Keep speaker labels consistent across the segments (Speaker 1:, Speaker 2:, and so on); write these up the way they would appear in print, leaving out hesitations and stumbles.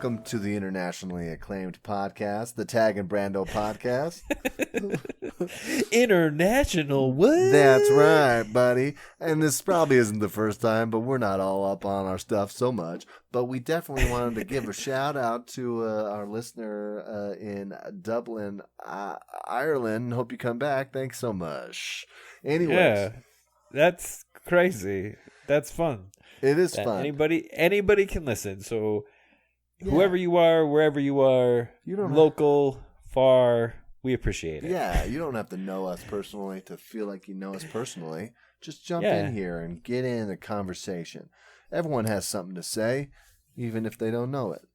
Speaker 1: Welcome to the internationally acclaimed podcast, the Tag and Brando podcast.
Speaker 2: International what?
Speaker 1: That's right, buddy. And this probably isn't the first time, but we're not all up on our stuff so much. But we definitely wanted to give a shout out to our listener in Dublin, Ireland. Hope you come back. Thanks so much. Anyways.
Speaker 2: Yeah, that's crazy. That's fun.
Speaker 1: It is fun.
Speaker 2: Anybody can listen. So whoever you are, wherever you are, local, far, we appreciate it.
Speaker 1: Yeah, you don't have to know us personally to feel like you know us personally. Just jump in here and get in the conversation. Everyone has something to say, even if they don't know it.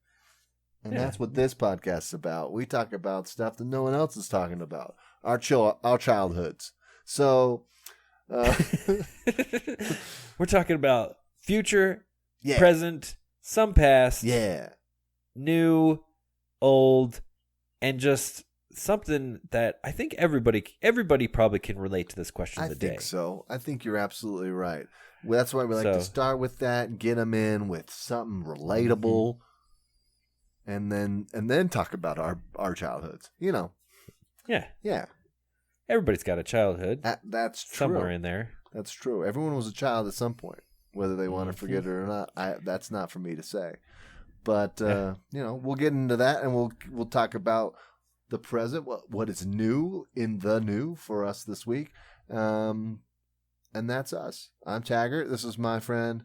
Speaker 1: And that's what this podcast is about. We talk about stuff that no one else is talking about. Our childhoods. So
Speaker 2: we're talking about future, present, some past, new, old, and just something that I think everybody probably can relate to this question of the day. I think
Speaker 1: so. I think you're absolutely right. Well, that's why we like to start with that and get them in with something relatable, and then talk about our childhoods. You know. Yeah.
Speaker 2: Everybody's got a childhood.
Speaker 1: That's true.
Speaker 2: Somewhere in there.
Speaker 1: That's true. Everyone was a child at some point. Whether they want to forget it or not, that's not for me to say. But we'll get into that, and we'll talk about the present, what is new in the new for us this week, and that's us. I'm Taggart. This is my friend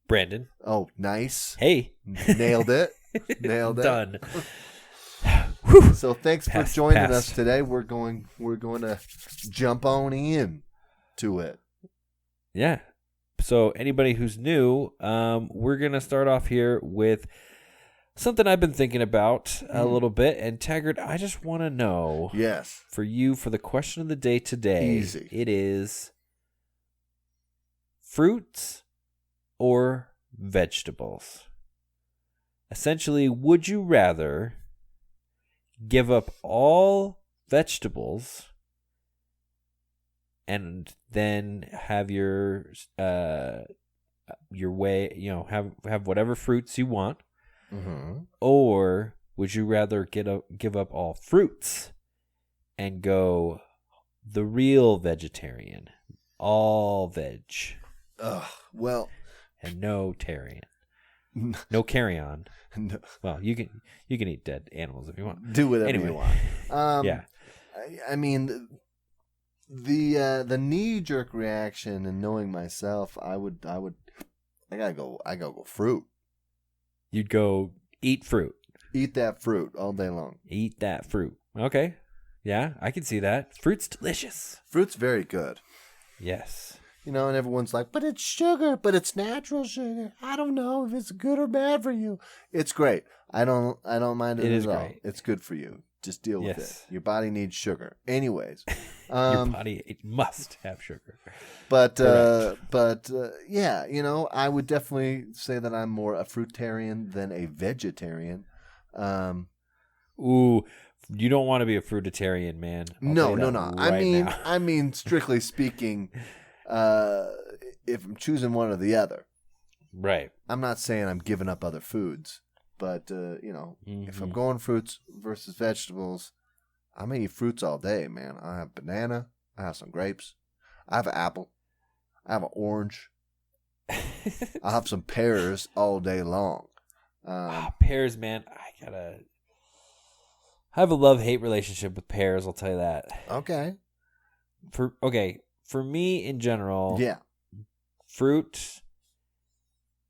Speaker 2: Brandon.
Speaker 1: Oh, nice.
Speaker 2: Hey,
Speaker 1: nailed it.
Speaker 2: Done.
Speaker 1: So thanks for joining us today. We're going to jump on in to it.
Speaker 2: Yeah. So anybody who's new, we're going to start off here with something I've been thinking about a little bit. And Taggart, I just want to know.
Speaker 1: Yes.
Speaker 2: For the question of the day today.
Speaker 1: Easy.
Speaker 2: It is fruits or vegetables. Essentially, would you rather give up all vegetables and then have your way, have whatever fruits you want, or would you rather give up all fruits and go the real vegetarian, all veg?
Speaker 1: Well,
Speaker 2: and no tarian, no carry on. No. Well, you can eat dead animals if you want.
Speaker 1: Do whatever you want.
Speaker 2: Yeah.
Speaker 1: I mean, the knee jerk reaction, and knowing myself, I gotta go fruit.
Speaker 2: You'd go eat fruit.
Speaker 1: Eat that fruit all day long.
Speaker 2: Eat that fruit. Okay. Yeah, I can see that. Fruit's delicious.
Speaker 1: Fruit's very good.
Speaker 2: Yes.
Speaker 1: And everyone's like, but it's sugar, but it's natural sugar. I don't know if it's good or bad for you. It's great. I don't mind it at all. Great. It's good for you. Just deal with it. Your body needs sugar. Anyways.
Speaker 2: Your body must have sugar.
Speaker 1: But yeah, I would definitely say that I'm more a fruitarian than a vegetarian.
Speaker 2: Ooh, you don't want to be a fruitarian, man.
Speaker 1: No.
Speaker 2: Right
Speaker 1: I mean, strictly speaking, if I'm choosing one or the other.
Speaker 2: Right.
Speaker 1: I'm not saying I'm giving up other foods, but if I'm going fruits versus vegetables, I'm gonna eat fruits all day, man. I have banana, I have some grapes, I have an apple, I have an orange, I have some pears all day long.
Speaker 2: Pears, man, I have a love-hate relationship with pears. I'll tell you that.
Speaker 1: Okay.
Speaker 2: For me in general, fruit.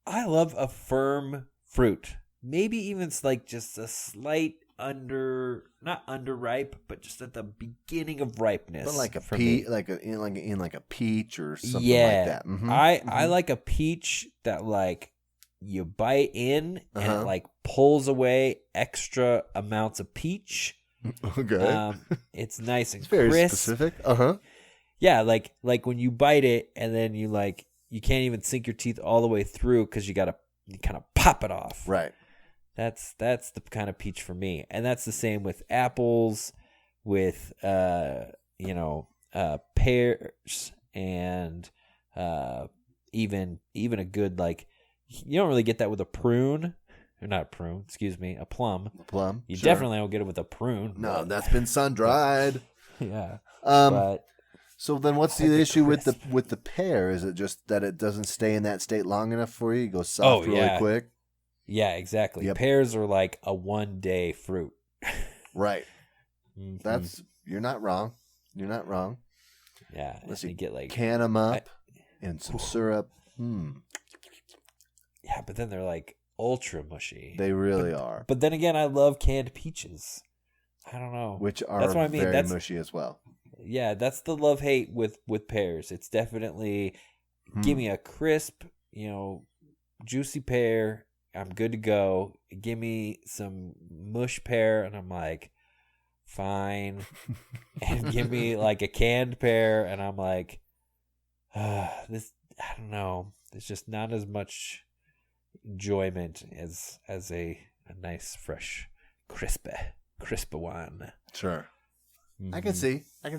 Speaker 2: I love a firm fruit. Maybe even it's like just a slight not underripe, but just at the beginning of ripeness.
Speaker 1: But like a peach, like a peach or something like that. Mm-hmm.
Speaker 2: I like a peach that like you bite in and it like pulls away extra amounts of peach.
Speaker 1: Okay.
Speaker 2: It's nice and
Speaker 1: it's very
Speaker 2: crisp.
Speaker 1: Specific.
Speaker 2: Yeah, like when you bite it and then you can't even sink your teeth all the way through because you kind of pop it off.
Speaker 1: Right.
Speaker 2: That's the kind of peach for me, and that's the same with apples, with pears, and even a good like You don't really get that with a prune. Or not a prune, excuse me, a plum.
Speaker 1: A plum.
Speaker 2: You definitely don't get it with a prune.
Speaker 1: No, that's been sun-dried.
Speaker 2: Yeah.
Speaker 1: But so then what's the issue with the pear? Is it just that it doesn't stay in that state long enough for you? It goes soft really quick?
Speaker 2: Yeah, exactly. Yep. Pears are like a one-day fruit.
Speaker 1: Right. You're not wrong. You're not wrong.
Speaker 2: Yeah.
Speaker 1: Unless you
Speaker 2: get like
Speaker 1: can them up and some syrup.
Speaker 2: Yeah, but then they're like ultra mushy.
Speaker 1: They really are.
Speaker 2: But then again, I love canned peaches. I don't know.
Speaker 1: Which are that's what I mean. Very mushy as well.
Speaker 2: Yeah, that's the love-hate with pears. It's definitely give me a crisp, juicy pear. I'm good to go. Give me some mush pear, and I'm like, fine. And give me like a canned pear, and I'm like, this. I don't know. It's just not as much enjoyment as a nice, fresh, crisp one.
Speaker 1: Sure. Mm-hmm. I can see it. I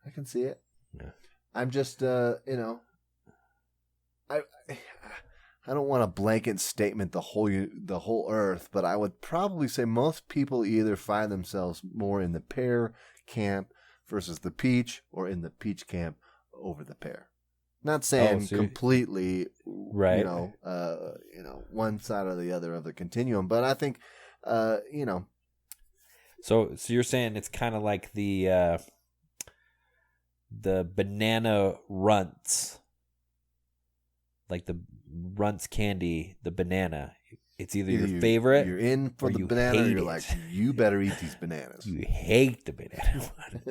Speaker 1: can see it. Yeah. I'm just, I don't want a blanket statement the whole earth, but I would probably say most people either find themselves more in the pear camp versus the peach, or in the peach camp over the pear. Not saying completely,
Speaker 2: right?
Speaker 1: One side or the other of the continuum, but I think,
Speaker 2: So you're saying it's kind of like the banana runts, like the runts candy, the banana. It's either your favorite,
Speaker 1: you're in for the banana, or you're like, you better eat these bananas.
Speaker 2: You hate the banana one.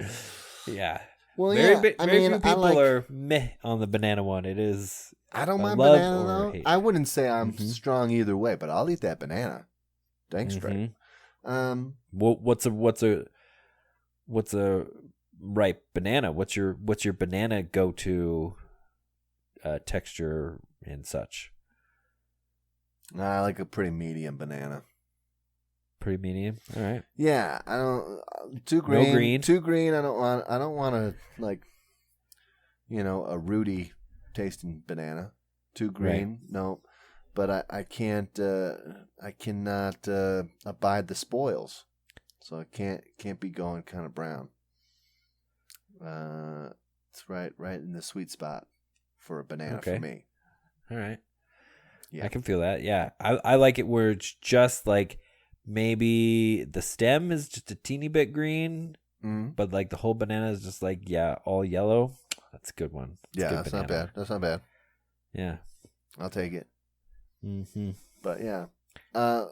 Speaker 2: Yeah.
Speaker 1: Well,
Speaker 2: very few people are meh on the banana one. It is.
Speaker 1: I don't mind banana though. Hate. I wouldn't say I'm strong either way, but I'll eat that banana. Thanks, straight.
Speaker 2: What's a ripe banana? What's your banana go-to texture and such?
Speaker 1: I like a pretty medium banana.
Speaker 2: Pretty medium. All right.
Speaker 1: Yeah, I don't too green.
Speaker 2: No green.
Speaker 1: Too green. I don't want to like, a rooty tasting banana. Too green. Right. No. But I can't. I cannot abide the spoils, so I can't be going kind of brown. It's right in the sweet spot for a banana for me.
Speaker 2: All right. Yeah, I can feel that. Yeah, I like it where it's just like maybe the stem is just a teeny bit green, but like the whole banana is just like all yellow. That's a good one.
Speaker 1: That's not bad. That's not bad.
Speaker 2: Yeah,
Speaker 1: I'll take it.
Speaker 2: Mm-hmm.
Speaker 1: But yeah, I'm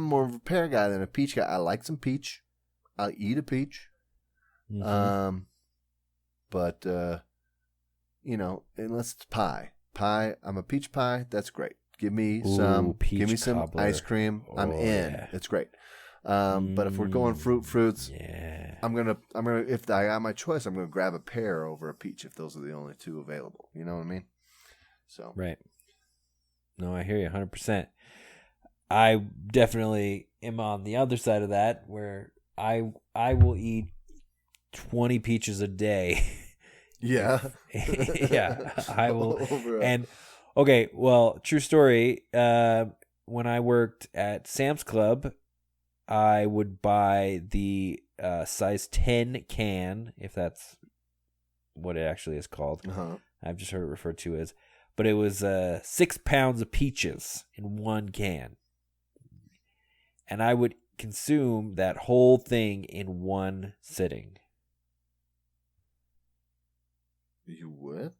Speaker 1: more of a pear guy than a peach guy. I like some peach. I'll eat a peach.
Speaker 2: Mm-hmm.
Speaker 1: But unless it's pie. I'm a peach pie. That's great. Give me some ice cream. I'm in. Yeah. It's great. But if we're going fruits, I'm gonna if I got my choice, I'm gonna grab a pear over a peach if those are the only two available. You know what I mean? So
Speaker 2: right. No, I hear you 100%. I definitely am on the other side of that, where I will eat 20 peaches a day.
Speaker 1: Yeah.
Speaker 2: Yeah, I will. And okay, well, true story. When I worked at Sam's Club, I would buy the size 10 can, if that's what it actually is called.
Speaker 1: Uh-huh.
Speaker 2: I've just heard it referred to as. But it was 6 pounds of peaches in one can. And I would consume that whole thing in one sitting.
Speaker 1: You would?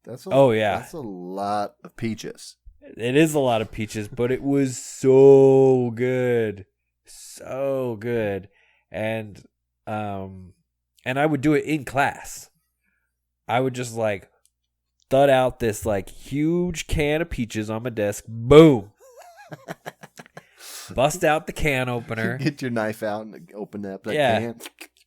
Speaker 1: That's
Speaker 2: That's
Speaker 1: a lot of peaches.
Speaker 2: It is a lot of peaches, but it was so good. So good. And I would do it in class. I would just like thud out this like huge can of peaches on my desk. Boom. Bust out the can opener.
Speaker 1: Get your knife out and open that can.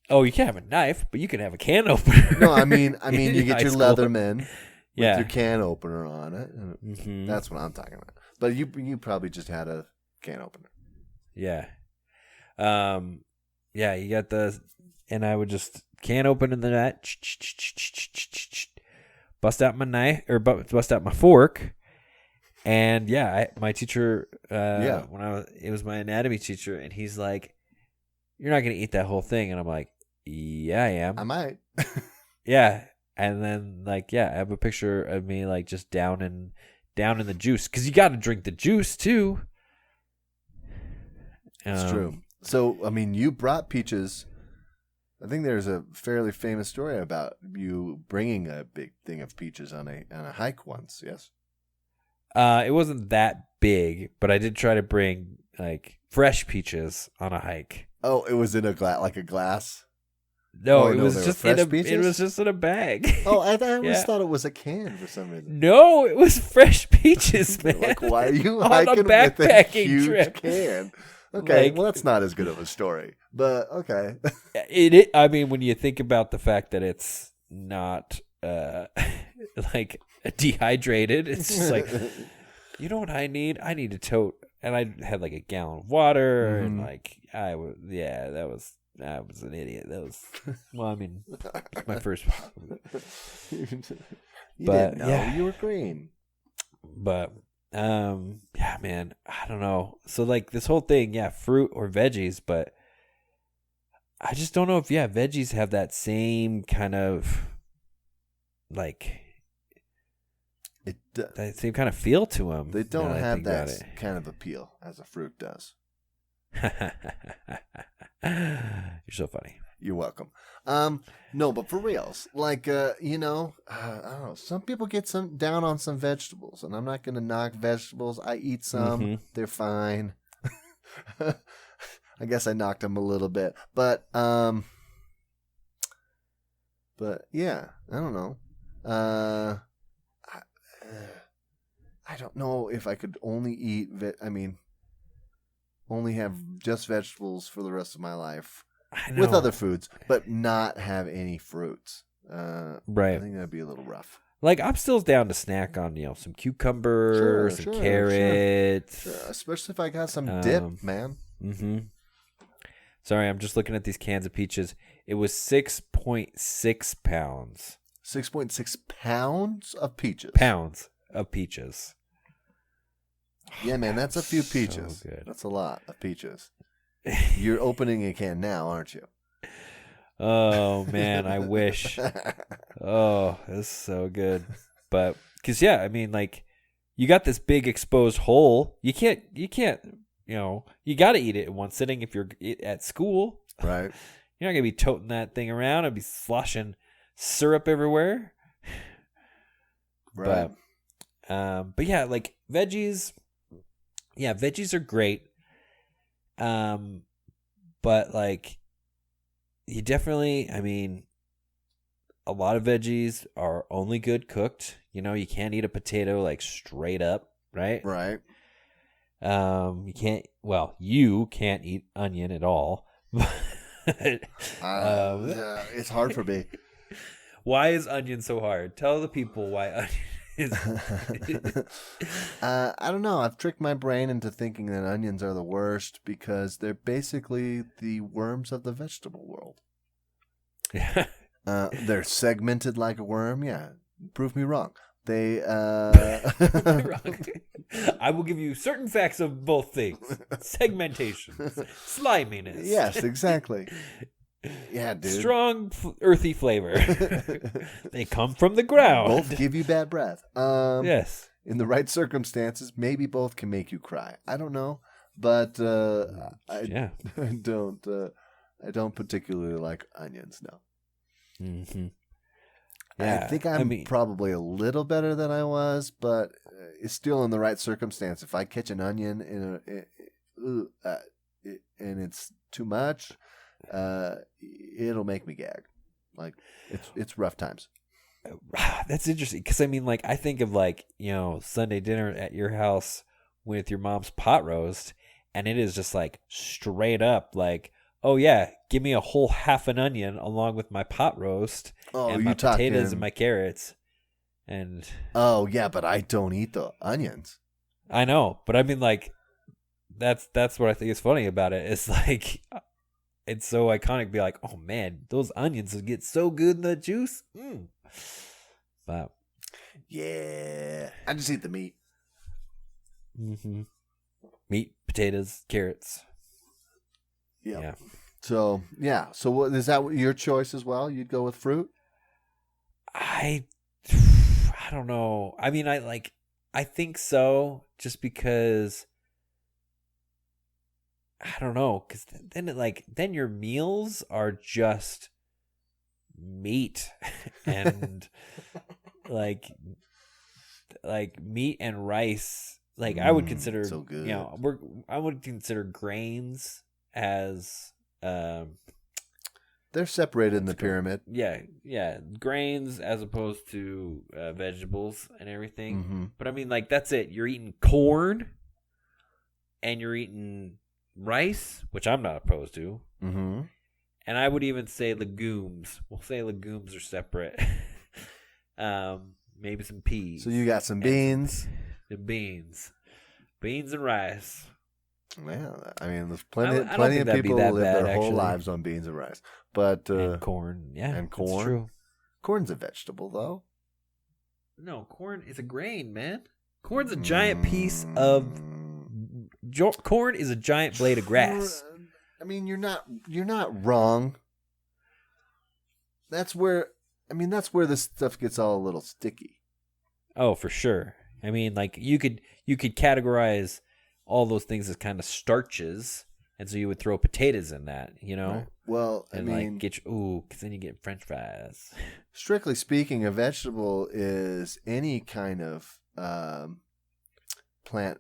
Speaker 2: Oh, you can have a knife, but you can have a can opener.
Speaker 1: No, I mean, you get your Leatherman with your can opener on it.
Speaker 2: Mm-hmm.
Speaker 1: That's what I'm talking about. But you probably just had a can opener.
Speaker 2: Yeah. You got and I would just can open in the net, bust out my knife or bust out my fork. And my teacher, it was my anatomy teacher, and he's like, "You're not gonna eat that whole thing," and I'm like, "Yeah, I am.
Speaker 1: I might."
Speaker 2: Yeah, and then I have a picture of me just down in the juice because you got to drink the juice too.
Speaker 1: It's true. So I mean, you brought peaches. I think there's a fairly famous story about you bringing a big thing of peaches on a hike once. Yes.
Speaker 2: It wasn't that big, but I did try to bring fresh peaches on a hike.
Speaker 1: Oh, it was in a glass.
Speaker 2: No, it was just in it was just in a bag.
Speaker 1: Oh, I always thought it was a can for some reason.
Speaker 2: No, it was fresh peaches, man.
Speaker 1: Why are you
Speaker 2: on
Speaker 1: hiking
Speaker 2: a backpacking
Speaker 1: with a huge
Speaker 2: trip?
Speaker 1: Can? Okay, well that's not as good of a story, but okay.
Speaker 2: I mean, when you think about the fact that it's not dehydrated, it's just you know what I need? I need a tote, and I had a gallon of water, and I was an idiot. That was well, I mean, my first.
Speaker 1: You didn't know you were green,
Speaker 2: but. Yeah, man, I don't know. So this whole thing, fruit or veggies, but I just don't know if veggies have that same kind of that same kind of feel to them.
Speaker 1: They don't have that kind of appeal as a fruit does.
Speaker 2: You're so funny.
Speaker 1: You're welcome. No, but for reals, I don't know. Some people get down on some vegetables, and I'm not going to knock vegetables. I eat some; they're fine. I guess I knocked them a little bit, but yeah, I don't know. I don't know if I could only eat. Only have just vegetables for the rest of my life. With other foods, but not have any fruits.
Speaker 2: Right.
Speaker 1: I think that'd be a little rough.
Speaker 2: I'm still down to snack on, some cucumbers, some carrots.
Speaker 1: Sure. Especially if I got some dip, man.
Speaker 2: Mm-hmm. Sorry, I'm just looking at these cans of peaches. It was 6.6 pounds.
Speaker 1: 6.6 pounds of peaches?
Speaker 2: Pounds of peaches.
Speaker 1: Yeah, man, that's a few peaches.
Speaker 2: So good.
Speaker 1: That's a lot of peaches. You're opening a can now, aren't you?
Speaker 2: Oh man, I wish. Oh, this is so good. But because you got this big exposed hole. You can't. You got to eat it in one sitting if you're at school.
Speaker 1: Right.
Speaker 2: You're not gonna be toting that thing around and be sloshing syrup everywhere.
Speaker 1: Right.
Speaker 2: But yeah, veggies. Yeah, veggies are great. But you definitely, a lot of veggies are only good cooked. You can't eat a potato straight up, right?
Speaker 1: Right.
Speaker 2: You can't eat onion at all.
Speaker 1: Yeah, it's hard for me.
Speaker 2: Why is onion so hard? Tell the people why onion
Speaker 1: I don't know. I've tricked my brain into thinking that onions are the worst because they're basically the worms of the vegetable world.
Speaker 2: Yeah.
Speaker 1: They're segmented like a worm. Yeah. Prove me wrong. They
Speaker 2: I will give you certain facts of both things. Segmentation. Sliminess.
Speaker 1: Yes, exactly. Yeah, dude.
Speaker 2: Strong, earthy flavor. They come from the ground.
Speaker 1: Both give you bad breath.
Speaker 2: Yes.
Speaker 1: In the right circumstances, maybe both can make you cry. I don't know, but I don't particularly like onions. No.
Speaker 2: Mm-hmm. Yeah,
Speaker 1: I think I'm probably a little better than I was, but it's still in the right circumstance. If I catch an onion and it's too much. It'll make me gag. It's rough times.
Speaker 2: That's interesting because I think of Sunday dinner at your house with your mom's pot roast, and it is just straight up oh yeah, give me a whole half an onion along with my pot roast and my potatoes and my carrots. And
Speaker 1: oh yeah, but I don't eat the onions.
Speaker 2: I know, but that's what I think is funny about it. It's it's so iconic. Be oh man, those onions would get so good in the juice. But
Speaker 1: Yeah. I just eat the meat.
Speaker 2: Mm-hmm. Meat, potatoes, carrots.
Speaker 1: Yep. Yeah. So, yeah. So, what, is that your choice as well? You'd go with fruit?
Speaker 2: I don't know. I mean, I think so, just because I don't know, because then your meals are just meat and like meat and rice. Like I would consider,
Speaker 1: so good.
Speaker 2: I would consider grains as
Speaker 1: they're separated in the pyramid.
Speaker 2: Yeah, grains as opposed to vegetables and everything.
Speaker 1: Mm-hmm.
Speaker 2: But I mean, that's it. You're eating corn, and you're eating rice, which I'm not opposed to.
Speaker 1: Mm-hmm.
Speaker 2: And I would even say legumes. We'll say legumes are separate. Maybe some peas.
Speaker 1: So you got some beans.
Speaker 2: Beans and rice.
Speaker 1: Yeah, I mean, there's plenty of people who live their whole lives on beans and rice. But
Speaker 2: and corn, and corn. That's true.
Speaker 1: Corn's a vegetable, though.
Speaker 2: No, corn is a grain, man. Corn's a giant piece of. Corn is a giant blade of grass.
Speaker 1: I mean, you're not wrong. That's where this stuff gets all a little sticky.
Speaker 2: Oh, for sure. I mean, you could categorize all those things as kind of starches, and so you would throw potatoes in that, Right.
Speaker 1: Well,
Speaker 2: and because then you get French fries.
Speaker 1: Strictly speaking, a vegetable is any kind of plant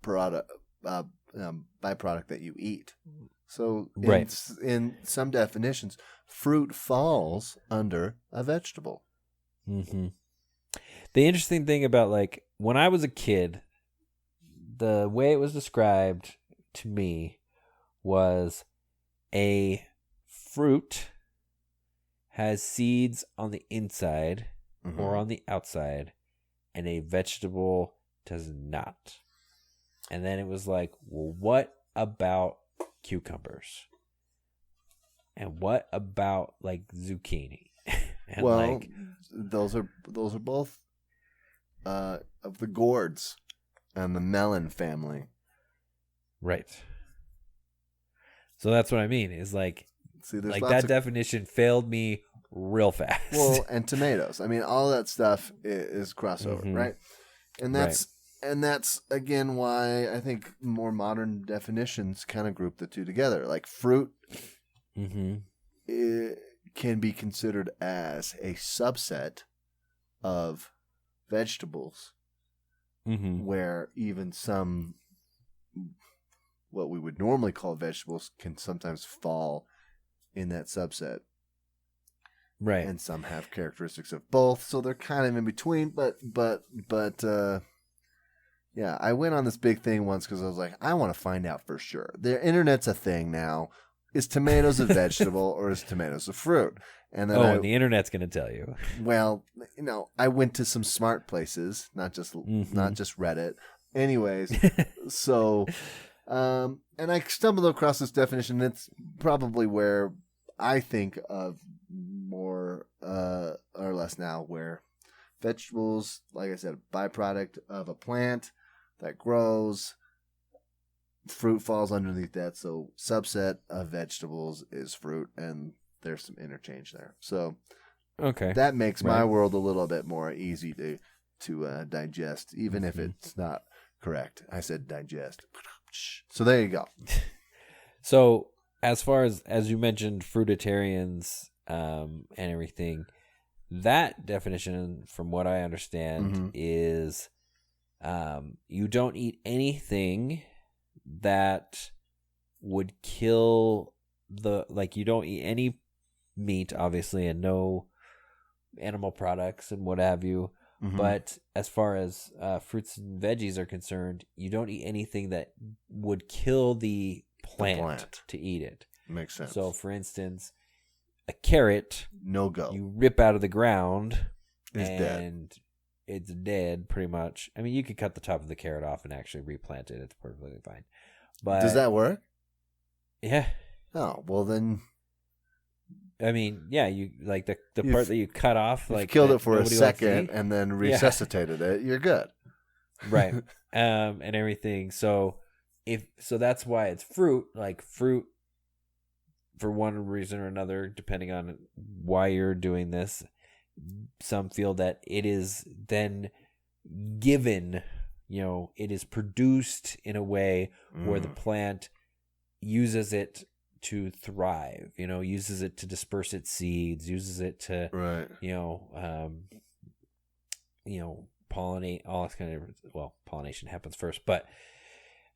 Speaker 1: product, byproduct that you eat. So, in some definitions, fruit falls under a vegetable.
Speaker 2: Mm-hmm. The interesting thing about when I was a kid, the way it was described to me was a fruit has seeds on the inside or on the outside, and a vegetable does not. And then it was well, what about cucumbers? And what about zucchini? And
Speaker 1: well, those are both of the gourds and the melon family.
Speaker 2: Right. So that's what I mean. Is
Speaker 1: see,
Speaker 2: that definition failed me real fast.
Speaker 1: Well, and tomatoes. I mean, all that stuff is crossover, right? And that's again why I think more modern definitions kind of group the two together. Like fruit it can be considered as a subset of vegetables, where even some what we would normally call vegetables can sometimes fall in that subset.
Speaker 2: Right.
Speaker 1: And some have characteristics of both, so they're kind of in between, but yeah, I went on this big thing once because I was like, I want to find out for sure. The internet's a thing now. Is tomatoes a vegetable or is tomatoes a fruit? And then
Speaker 2: and the internet's going to tell you.
Speaker 1: Well, I went to some smart places, not just Reddit. Anyways, so and I stumbled across this definition. It's probably where I think of more or less now, where vegetables, like I said, a byproduct of a plant that grows. Fruit falls underneath that, so subset of vegetables is fruit, and there's some interchange there. So
Speaker 2: okay,
Speaker 1: that makes my world a little bit more easy to digest, even if it's not correct. I said digest. So there you go.
Speaker 2: So as far as you mentioned, fruitarians and everything, that definition, from what I understand, is you don't eat anything that would kill you don't eat any meat, obviously, and no animal products and what have you. But as far as fruits and veggies are concerned, you don't eat anything that would kill the plant to eat it.
Speaker 1: Makes sense.
Speaker 2: So, for instance, a carrot,
Speaker 1: no go.
Speaker 2: You rip out of the ground
Speaker 1: it's
Speaker 2: and
Speaker 1: dead.
Speaker 2: It's dead, pretty much. I mean, you could cut the top of the carrot off and actually replant it. It's perfectly fine. But
Speaker 1: does that work?
Speaker 2: Yeah.
Speaker 1: Oh, well then,
Speaker 2: I mean, yeah, you like the part that you cut off, like
Speaker 1: killed it for a second and then resuscitated it. You're good,
Speaker 2: right? And everything. So that's why it's fruit. Like fruit, for one reason or another, depending on why you're doing this. Some feel that it is then given, it is produced in a way where the plant uses it to thrive, uses it to disperse its seeds, uses it to, pollinate, all this kind of, pollination happens first, but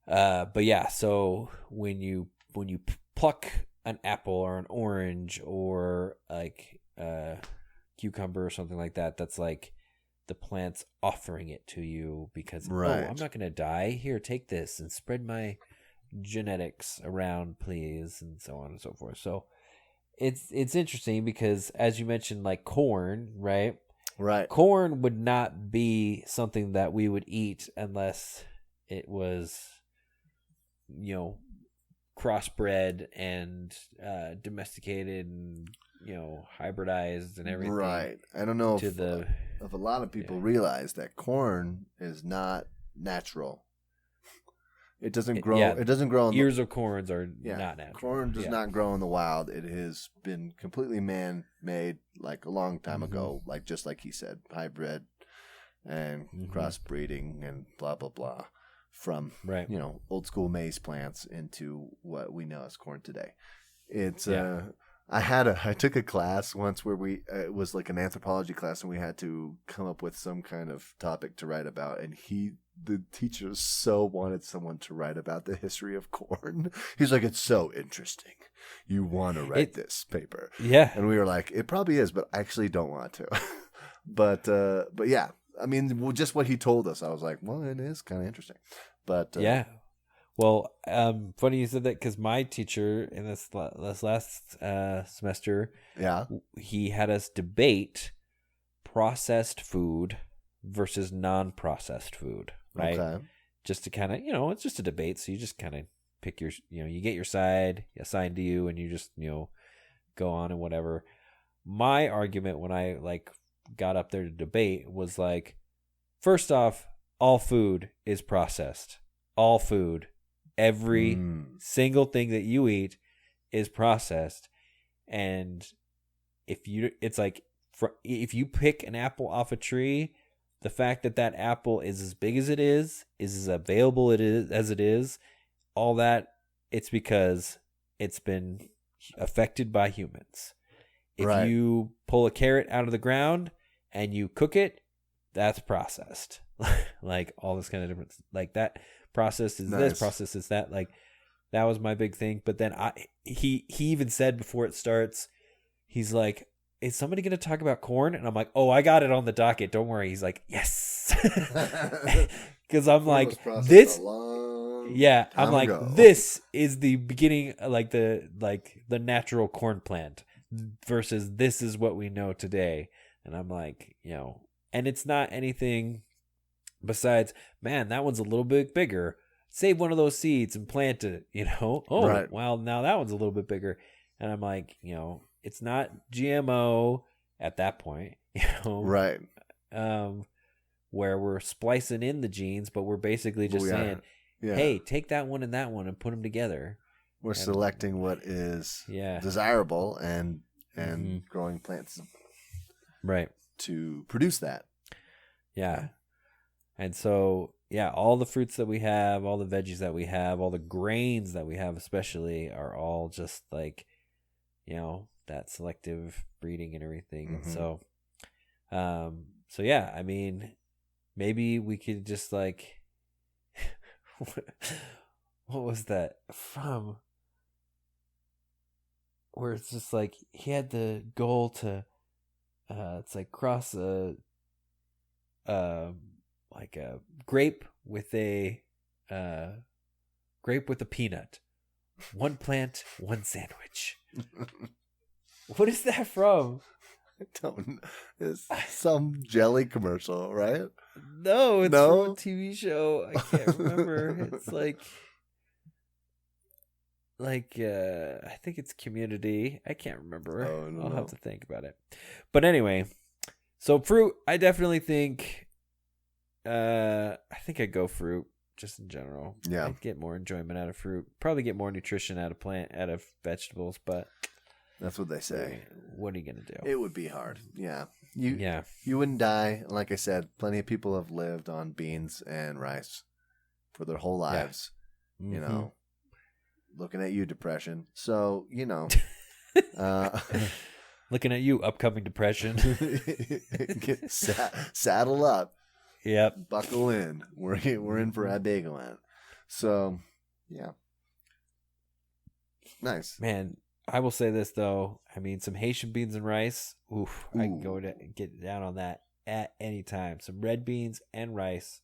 Speaker 2: yeah, so when you pluck an apple or an orange or like cucumber or something like that, that's like the plant's offering it to you because I'm not going to die. Here, take this and spread my genetics around, please, and so on and so forth. So it's interesting because, as you mentioned, like corn, right? Corn would not be something that we would eat unless it was, crossbred and domesticated and hybridized and everything. Right.
Speaker 1: I don't know if a lot of people realize that corn is not natural. It doesn't grow. It doesn't grow.
Speaker 2: Ears of corns are not natural.
Speaker 1: Corn does not grow in the wild. It has been completely man-made, like a long time ago. Like just like he said, hybrid and crossbreeding and blah blah blah, from old school maize plants into what we know as corn today. It's I took a class once where it was like an anthropology class, and we had to come up with some kind of topic to write about, and the teacher so wanted someone to write about the history of corn. He's like, it's so interesting. You want to write this paper.
Speaker 2: Yeah.
Speaker 1: And we were like, it probably is, but I actually don't want to. but yeah, I mean, just what he told us, I was like, well, it is kind of interesting. But
Speaker 2: yeah. Well, funny you said that because my teacher in this last semester, he had us debate processed food versus non-processed food, right? Okay. Just to kind of, it's just a debate, so you just kind of pick your, you get your side assigned to you, and you just, go on and whatever. My argument when I got up there to debate was like, first off, all food is processed. All food. Every single thing that you eat is processed, and if you pick an apple off a tree, the fact that apple is as big as it is as available as it is, all that, it's because it's been affected by humans. If you pull a carrot out of the ground and you cook it, that's processed. Like all this kind of different, like that. Process is this, process is that. Like that was my big thing. But then he even said before it starts, he's like, is somebody going to talk about corn? And I'm like, oh, I got it on the docket. Don't worry. He's like, yes. Because I'm like, this. I'm like, this is the beginning, like the natural corn plant versus this is what we know today. And I'm like, and it's not anything besides, man, that one's a little bit bigger. Save one of those seeds and plant it, well, now that one's a little bit bigger. And I'm like, it's not GMO at that point,
Speaker 1: Right.
Speaker 2: Where we're splicing in the genes, but we're basically just saying, hey, take that one and put them together.
Speaker 1: We're selecting what is desirable and growing plants.
Speaker 2: Right.
Speaker 1: To produce that.
Speaker 2: Yeah. And so, all the fruits that we have, all the veggies that we have, all the grains that we have especially are all just like, that selective breeding and everything. And so, I mean, maybe we could just like, what was that from? Where it's just like, he had the goal to, it's like cross like a grape with a peanut. One plant, one sandwich. What is that from?
Speaker 1: I don't know. It's some jelly commercial, right?
Speaker 2: No, it's from a TV show. I can't remember. It's like I think it's Community. I can't remember.
Speaker 1: Oh,
Speaker 2: I'll have to think about it. But anyway, so fruit, I definitely think I think I'd go fruit just in general.
Speaker 1: Yeah.
Speaker 2: I'd get more enjoyment out of fruit. Probably get more nutrition out of vegetables, but
Speaker 1: that's what they say.
Speaker 2: What are you going to do?
Speaker 1: It would be hard. Yeah. You wouldn't die. Like I said, plenty of people have lived on beans and rice for their whole lives. Yeah. Mm-hmm. You know, looking at you, depression. So, you know.
Speaker 2: Looking at you, upcoming depression.
Speaker 1: Saddle up.
Speaker 2: Yep.
Speaker 1: Buckle in. We're in for a big one. So, yeah. Nice.
Speaker 2: Man, I will say this, though. I mean, some Haitian beans and rice. Oof. I can go to get down on that at any time. Some red beans and rice.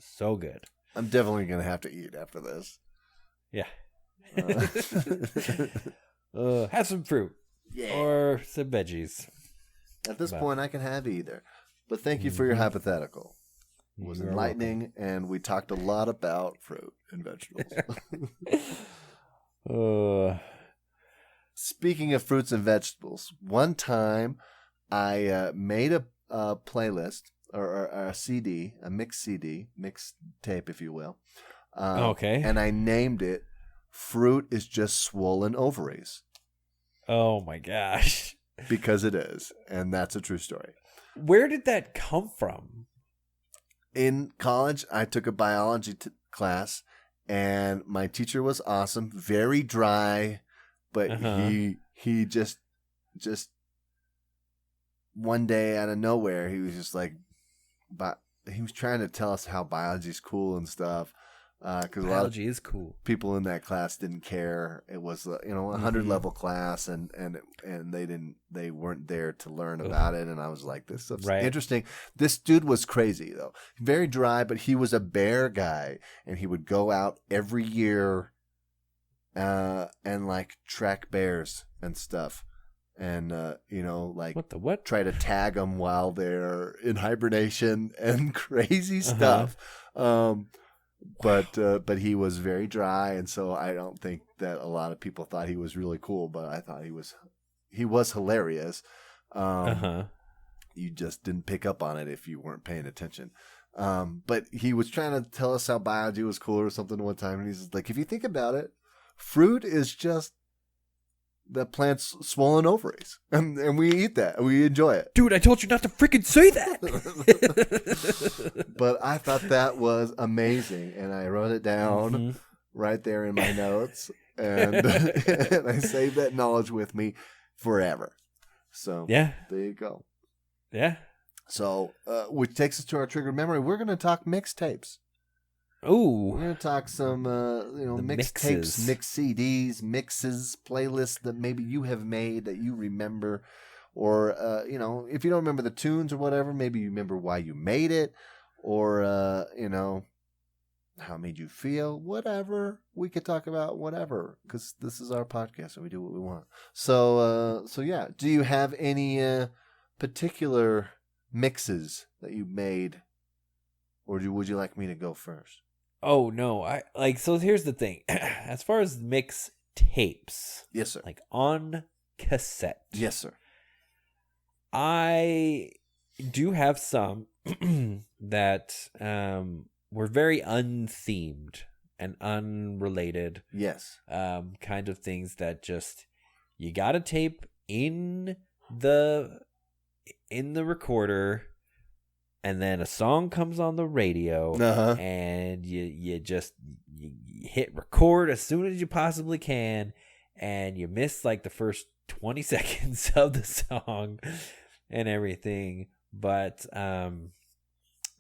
Speaker 2: So good.
Speaker 1: I'm definitely going to have to eat after this.
Speaker 2: Yeah. Have some fruit. Yeah. Or some veggies.
Speaker 1: At this point, I can have either. But thank you for your hypothetical. It was enlightening, and we talked a lot about fruit and vegetables. Speaking of fruits and vegetables, one time I made a playlist or a CD, a mixtape, if you will.
Speaker 2: Okay.
Speaker 1: And I named it "Fruit is Just Swollen Ovaries."
Speaker 2: Oh my gosh!
Speaker 1: Because it is, and that's a true story.
Speaker 2: Where did that come from?
Speaker 1: In college, I took a biology class, and my teacher was awesome, very dry, but he just one day out of nowhere, he was just like, he was trying to tell us how biology is cool and stuff. Because
Speaker 2: biology is cool.
Speaker 1: People in that class didn't care. It was a 100 level class, and they weren't there to learn about it. And I was like, this stuff's interesting. This dude was crazy though, very dry, but he was a bear guy, and he would go out every year, and like track bears and stuff, and like
Speaker 2: what
Speaker 1: try to tag them while they're in hibernation and crazy stuff. But he was very dry, and so I don't think that a lot of people thought he was really cool. But I thought he was hilarious. You just didn't pick up on it if you weren't paying attention. But he was trying to tell us how biology was cool or something one time, and he's like, if you think about it, fruit is just the plant's swollen ovaries, and we eat that, and we enjoy it.
Speaker 2: Dude, I told you not to freaking say that.
Speaker 1: But I thought that was amazing, and I wrote it down right there in my notes, and, and I saved that knowledge with me forever. So
Speaker 2: yeah,
Speaker 1: there you go.
Speaker 2: Yeah.
Speaker 1: So, which takes us to our triggered memory. We're going to talk mixtapes.
Speaker 2: Ooh.
Speaker 1: We're going to talk some, mixtapes, mix CDs, mixes, playlists that maybe you have made that you remember. Or, if you don't remember the tunes or whatever, maybe you remember why you made it. Or, how it made you feel. Whatever. We could talk about whatever. Because this is our podcast and we do what we want. So yeah. Do you have any particular mixes that you made? Or would you like me to go first?
Speaker 2: Oh, no. So here's the thing. As far as mix tapes.
Speaker 1: Yes, sir.
Speaker 2: Like on cassette.
Speaker 1: Yes, sir.
Speaker 2: I do have some that were very unthemed and unrelated.
Speaker 1: Yes.
Speaker 2: Kind of things that just, you got a tape in the recorder, and then a song comes on the radio, and you hit record as soon as you possibly can, and you miss like the first 20 seconds of the song and everything. But yeah,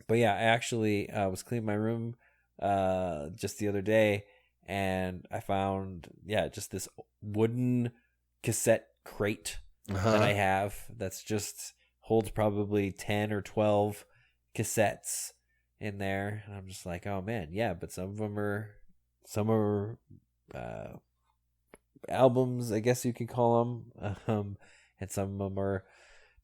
Speaker 2: I actually was cleaning my room just the other day, and I found just this wooden cassette crate that I have that's just holds probably 10 or 12 cassettes in there. And I'm just like, oh man, yeah, but some are albums, I guess you could call them, and some of them are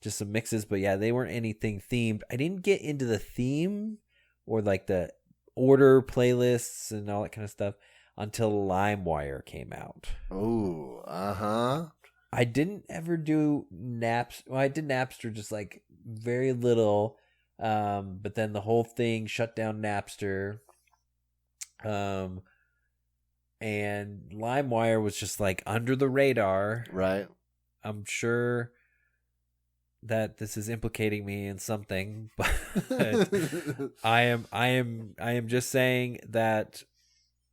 Speaker 2: just some mixes. But yeah, they weren't anything themed. I didn't get into the theme or like the order playlists and all that kind of stuff. until LimeWire came out.
Speaker 1: Oh, uh-huh.
Speaker 2: I didn't ever do Napster. Well, I did Napster just like very little, but then the whole thing shut down Napster. And LimeWire was just like under the radar.
Speaker 1: Right.
Speaker 2: I'm sure that this is implicating me in something, but I am just saying that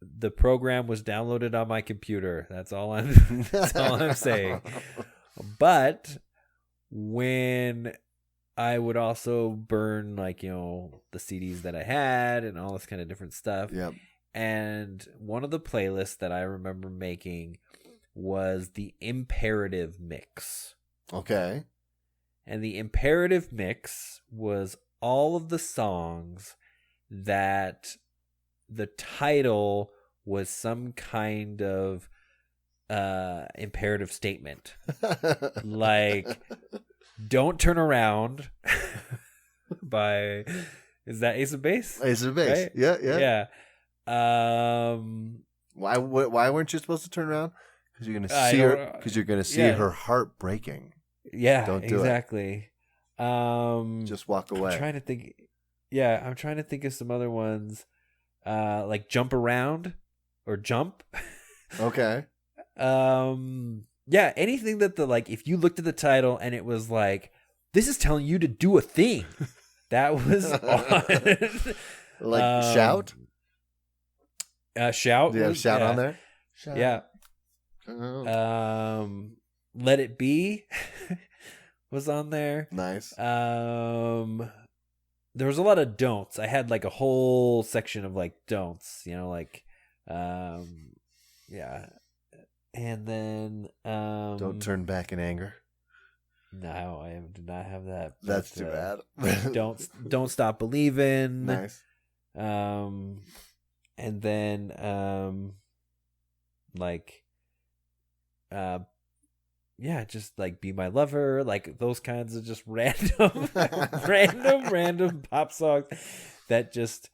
Speaker 2: the program was downloaded on my computer. That's all I'm saying. But when I would also burn like, the CDs that I had and all this kind of different stuff.
Speaker 1: Yep.
Speaker 2: And one of the playlists that I remember making was the Imperative Mix.
Speaker 1: Okay.
Speaker 2: And the Imperative Mix was all of the songs that the title was some kind of imperative statement. Like, Don't Turn Around by, is that Ace of Base?
Speaker 1: Ace of Base.
Speaker 2: Right?
Speaker 1: Yeah.
Speaker 2: Yeah.
Speaker 1: Why weren't you supposed to turn around? Because you're gonna see her. Because you're gonna see her heart breaking.
Speaker 2: Yeah,
Speaker 1: don't do
Speaker 2: exactly.
Speaker 1: it. Just walk away.
Speaker 2: I'm trying to think. Yeah, I'm trying to think of some other ones, like Jump Around or Jump.
Speaker 1: Okay.
Speaker 2: Yeah, anything that if you looked at the title and it was like, this is telling you to do a thing, that was on.
Speaker 1: Like Shout.
Speaker 2: Shout.
Speaker 1: Do you have Shout on there?
Speaker 2: Shout. Yeah. Let It Be was on there.
Speaker 1: Nice.
Speaker 2: There was a lot of don'ts. I had like a whole section of like don'ts, yeah. And then
Speaker 1: Don't Turn Back in Anger.
Speaker 2: No, I do not have that.
Speaker 1: That's too bad.
Speaker 2: Don't Stop Believing.
Speaker 1: Nice.
Speaker 2: And then just like Be My Lover, like those kinds of just random pop songs that just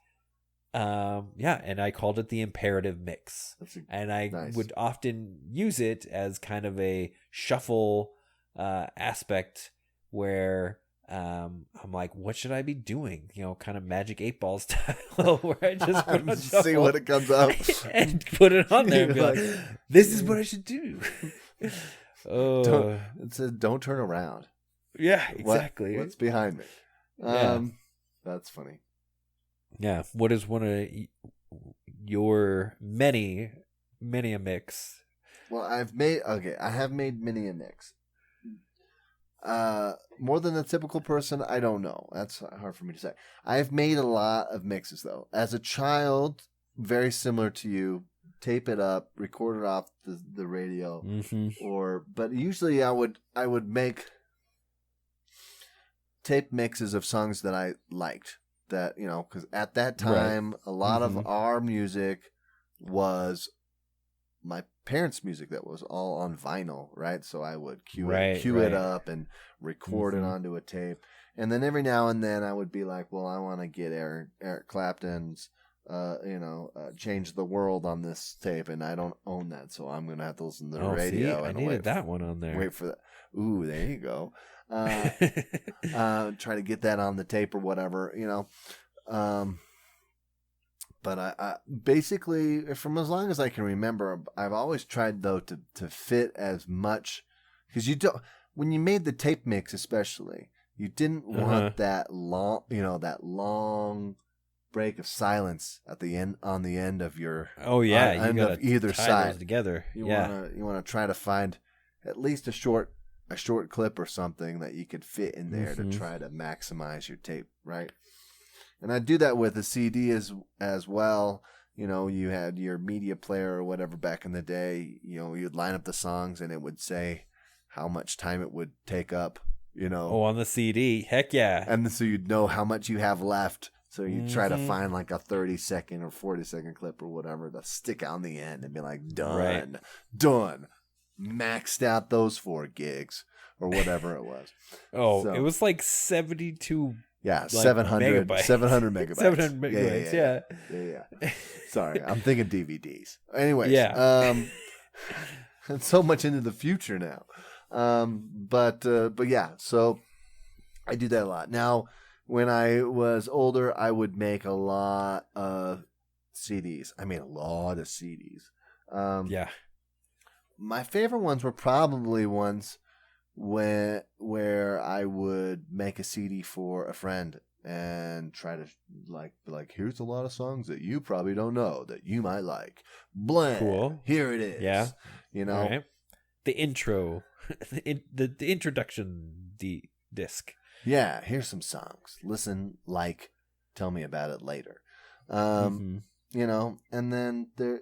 Speaker 2: and I called it the Imperative Mix. And I would often use it as kind of a shuffle aspect where I'm like, what should I be doing? Kind of Magic 8 Ball style, where I just put on shuffle
Speaker 1: see what it comes up
Speaker 2: and put it on there and be like, this is what I should do.
Speaker 1: It says Don't Turn Around.
Speaker 2: Yeah, exactly.
Speaker 1: What's behind me? That's funny.
Speaker 2: Yeah. What is one of your many a mix?
Speaker 1: Well, I have made many a mix. More than a typical person, I don't know. That's hard for me to say. I've made a lot of mixes though. As a child, very similar to you, tape it up, record it off the radio, but usually I would make tape mixes of songs that I liked. That, because at that time, a lot of our music was my parents' music that was all on vinyl, right? So I would cue it up and record it onto a tape. And then every now and then I would be like, well, I want to get Eric Clapton's, Change the World on this tape, and I don't own that, so I'm going to have to listen to the radio.
Speaker 2: I needed that one on there.
Speaker 1: Wait for that. Ooh, there you go. Try to get that on the tape or whatever, but I basically, from as long as I can remember, I've always tried though to fit as much, because when you made the tape mix, especially, you didn't want that long break of silence at the end, on the end of your
Speaker 2: end
Speaker 1: of either side
Speaker 2: those together.
Speaker 1: You want to try to find at least a short clip or something that you could fit in there to try to maximize your tape, right? And I do that with a CD as well. You had your media player or whatever back in the day. You'd line up the songs and it would say how much time it would take up.
Speaker 2: On the CD, heck yeah.
Speaker 1: And so you'd know how much you have left. So you try to find like a 30-second or 40-second clip or whatever to stick on the end and be like, done. Maxed out those 4 gigs or whatever it was.
Speaker 2: It was like 72
Speaker 1: Yeah,
Speaker 2: like
Speaker 1: 700
Speaker 2: megabytes.
Speaker 1: 700 megabytes.
Speaker 2: 700 megabytes,
Speaker 1: Yeah. Sorry, I'm thinking DVDs. Anyways,
Speaker 2: Yeah.
Speaker 1: so much into the future now. But yeah, so I do that a lot. Now, when I was older, I would make a lot of CDs. I made a lot of CDs.
Speaker 2: Yeah.
Speaker 1: My favorite ones were probably ones where I would make a CD for a friend and try to be like, here's a lot of songs that you probably don't know that you might like. Blah.
Speaker 2: Cool.
Speaker 1: Here it is.
Speaker 2: Yeah.
Speaker 1: You know,
Speaker 2: right. The intro, the introduction, disc.
Speaker 1: Yeah. Here's some songs. Listen, like, tell me about it later. You know, and then there,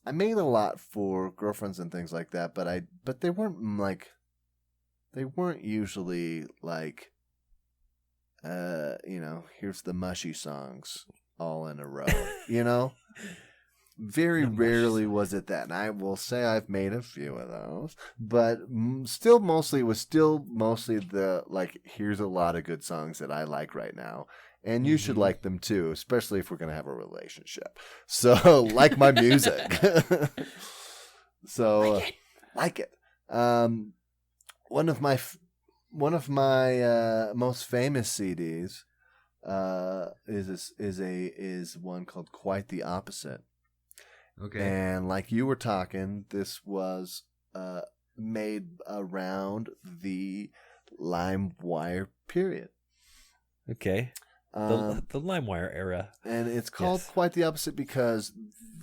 Speaker 1: I made a lot for girlfriends and things like that, but they weren't usually like, you know, here's the mushy songs all in a row, you know? Very rarely was it that. And I will say I've made a few of those, but still mostly the, like, here's a lot of good songs that I like right now. And you should like them too, especially if we're going to have a relationship. So, like my music. So, like it. One of my most famous CDs is one called Quite the Opposite.
Speaker 2: Okay.
Speaker 1: And like you were talking, this was made around the LimeWire period.
Speaker 2: Okay. The LimeWire era.
Speaker 1: And it's called Quite the Opposite because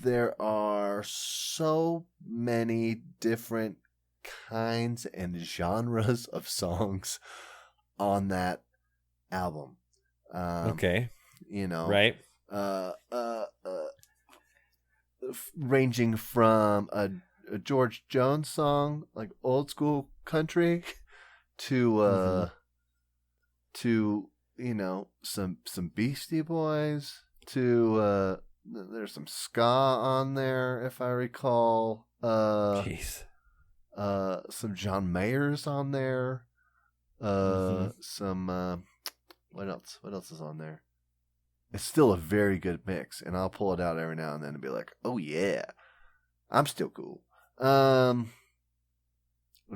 Speaker 1: there are so many different kinds and genres of songs on that album.
Speaker 2: Okay.
Speaker 1: You know.
Speaker 2: Right.
Speaker 1: Ranging from a George Jones song, like old school country, to you know, some Beastie Boys, to there's some ska on there if I recall.
Speaker 2: Jeez.
Speaker 1: Some John Mayer's on there. Some what else? What else is on there? It's still a very good mix, and I'll pull it out every now and then and be like, "Oh yeah, I'm still cool." What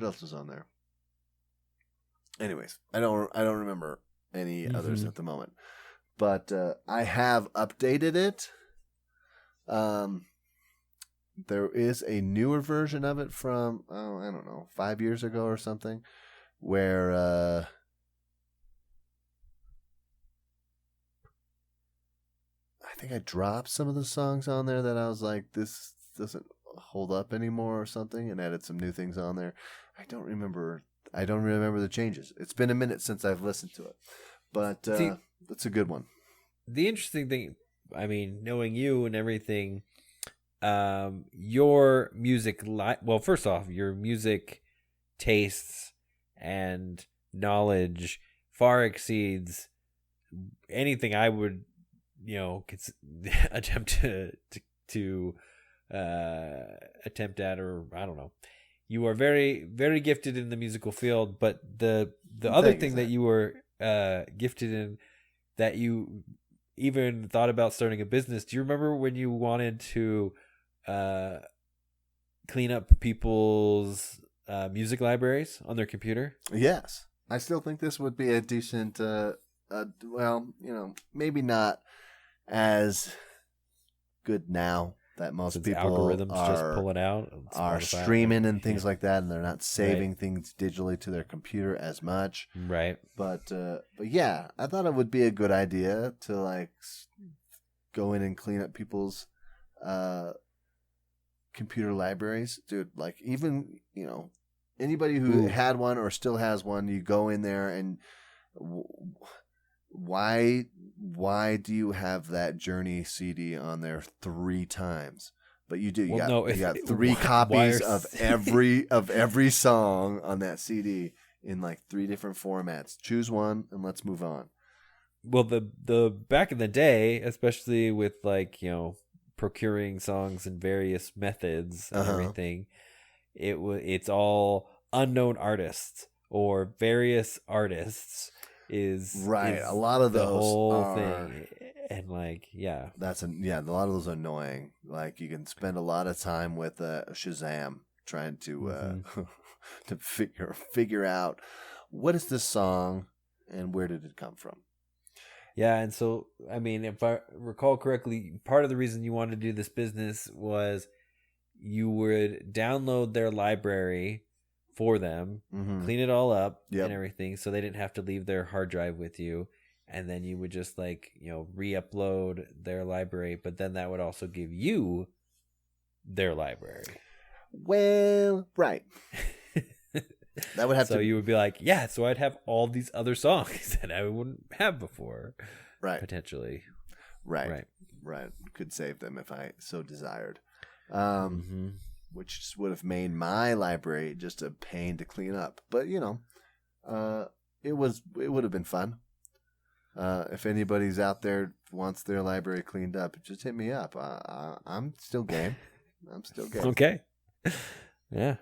Speaker 1: else is on there? Anyways, I don't remember any others at the moment, but I have updated it. There is a newer version of it from I don't know, 5 years ago or something, where I think I dropped some of the songs on there that I was like, this doesn't hold up anymore or something, and added some new things on there. I don't remember the changes. It's been a minute since I've listened to it, but that's a good one.
Speaker 2: The interesting thing, I mean, knowing you and everything, your music, well, first off, your music tastes and knowledge far exceeds anything I would, you know, attempt to attempt at, or I don't know. You are very, very gifted in the musical field, but the other thing that you were gifted in, that you even thought about starting a business. Do you remember when you wanted to clean up people's music libraries on their computer?
Speaker 1: Yes, I still think this would be a decent. Well, you know, maybe not as good now that most people
Speaker 2: algorithms just pull it out,
Speaker 1: are streaming and things like that, and they're not saving things digitally to their computer as much.
Speaker 2: Right.
Speaker 1: But yeah, I thought it would be a good idea to like go in and clean up people's computer libraries, dude. Like, even, you know, anybody who had one or still has one, you go in there and why do you have that Journey CD on there 3 times? But you do. You got 3 copies of every song on that CD in like 3 different formats. Choose one and let's move on.
Speaker 2: Well, the back in the day, especially with, like, you know, procuring songs in various methods and everything, it's all unknown artists or various artists is
Speaker 1: right.
Speaker 2: is
Speaker 1: a lot of
Speaker 2: the
Speaker 1: those
Speaker 2: whole thing, and like a
Speaker 1: lot of those are annoying. Like you can spend a lot of time with Shazam trying to to figure out what is this song and where did it come from.
Speaker 2: Yeah, and so I mean, if I recall correctly, part of the reason you wanted to do this business was you would download their library for them, clean it all up and everything, so they didn't have to leave their hard drive with you, and then you would just like re-upload their library, but then that would also give you their library.
Speaker 1: Well, right. That would have
Speaker 2: so you would be like, yeah, so I'd have all these other songs that I wouldn't have before,
Speaker 1: right?
Speaker 2: Potentially,
Speaker 1: right. Could save them if I so desired. Which would have made my library just a pain to clean up. But it would have been fun. If anybody's out there wants their library cleaned up, just hit me up. I'm still game.
Speaker 2: Okay. Yeah.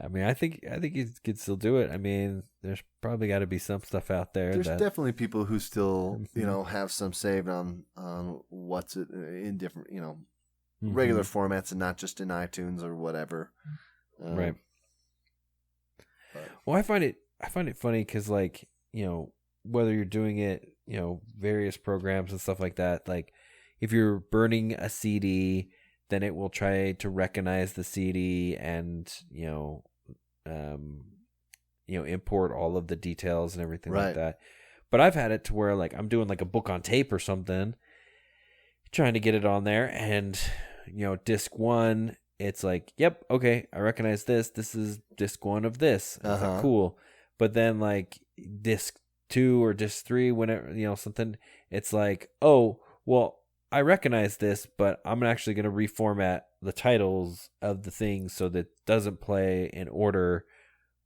Speaker 2: I mean, I think you could still do it. I mean, there's probably got to be some stuff out there.
Speaker 1: There's definitely people who still, have some saved on what's it in different, regular formats and not just in iTunes or whatever.
Speaker 2: Right. Well, I find it funny because, like, whether you're doing it, various programs and stuff like that, like if you're burning a CD, then it will try to recognize the CD and, import all of the details and everything like that. But I've had it to where like I'm doing like a book on tape or something, trying to get it on there, and disc 1, it's like, yep, okay, I recognize this. This is disc 1 of this. Like, cool. But then like disc 2 or disc 3, whenever something, it's like, oh, well, I recognize this, but I'm actually going to reformat the titles of the things so that it doesn't play in order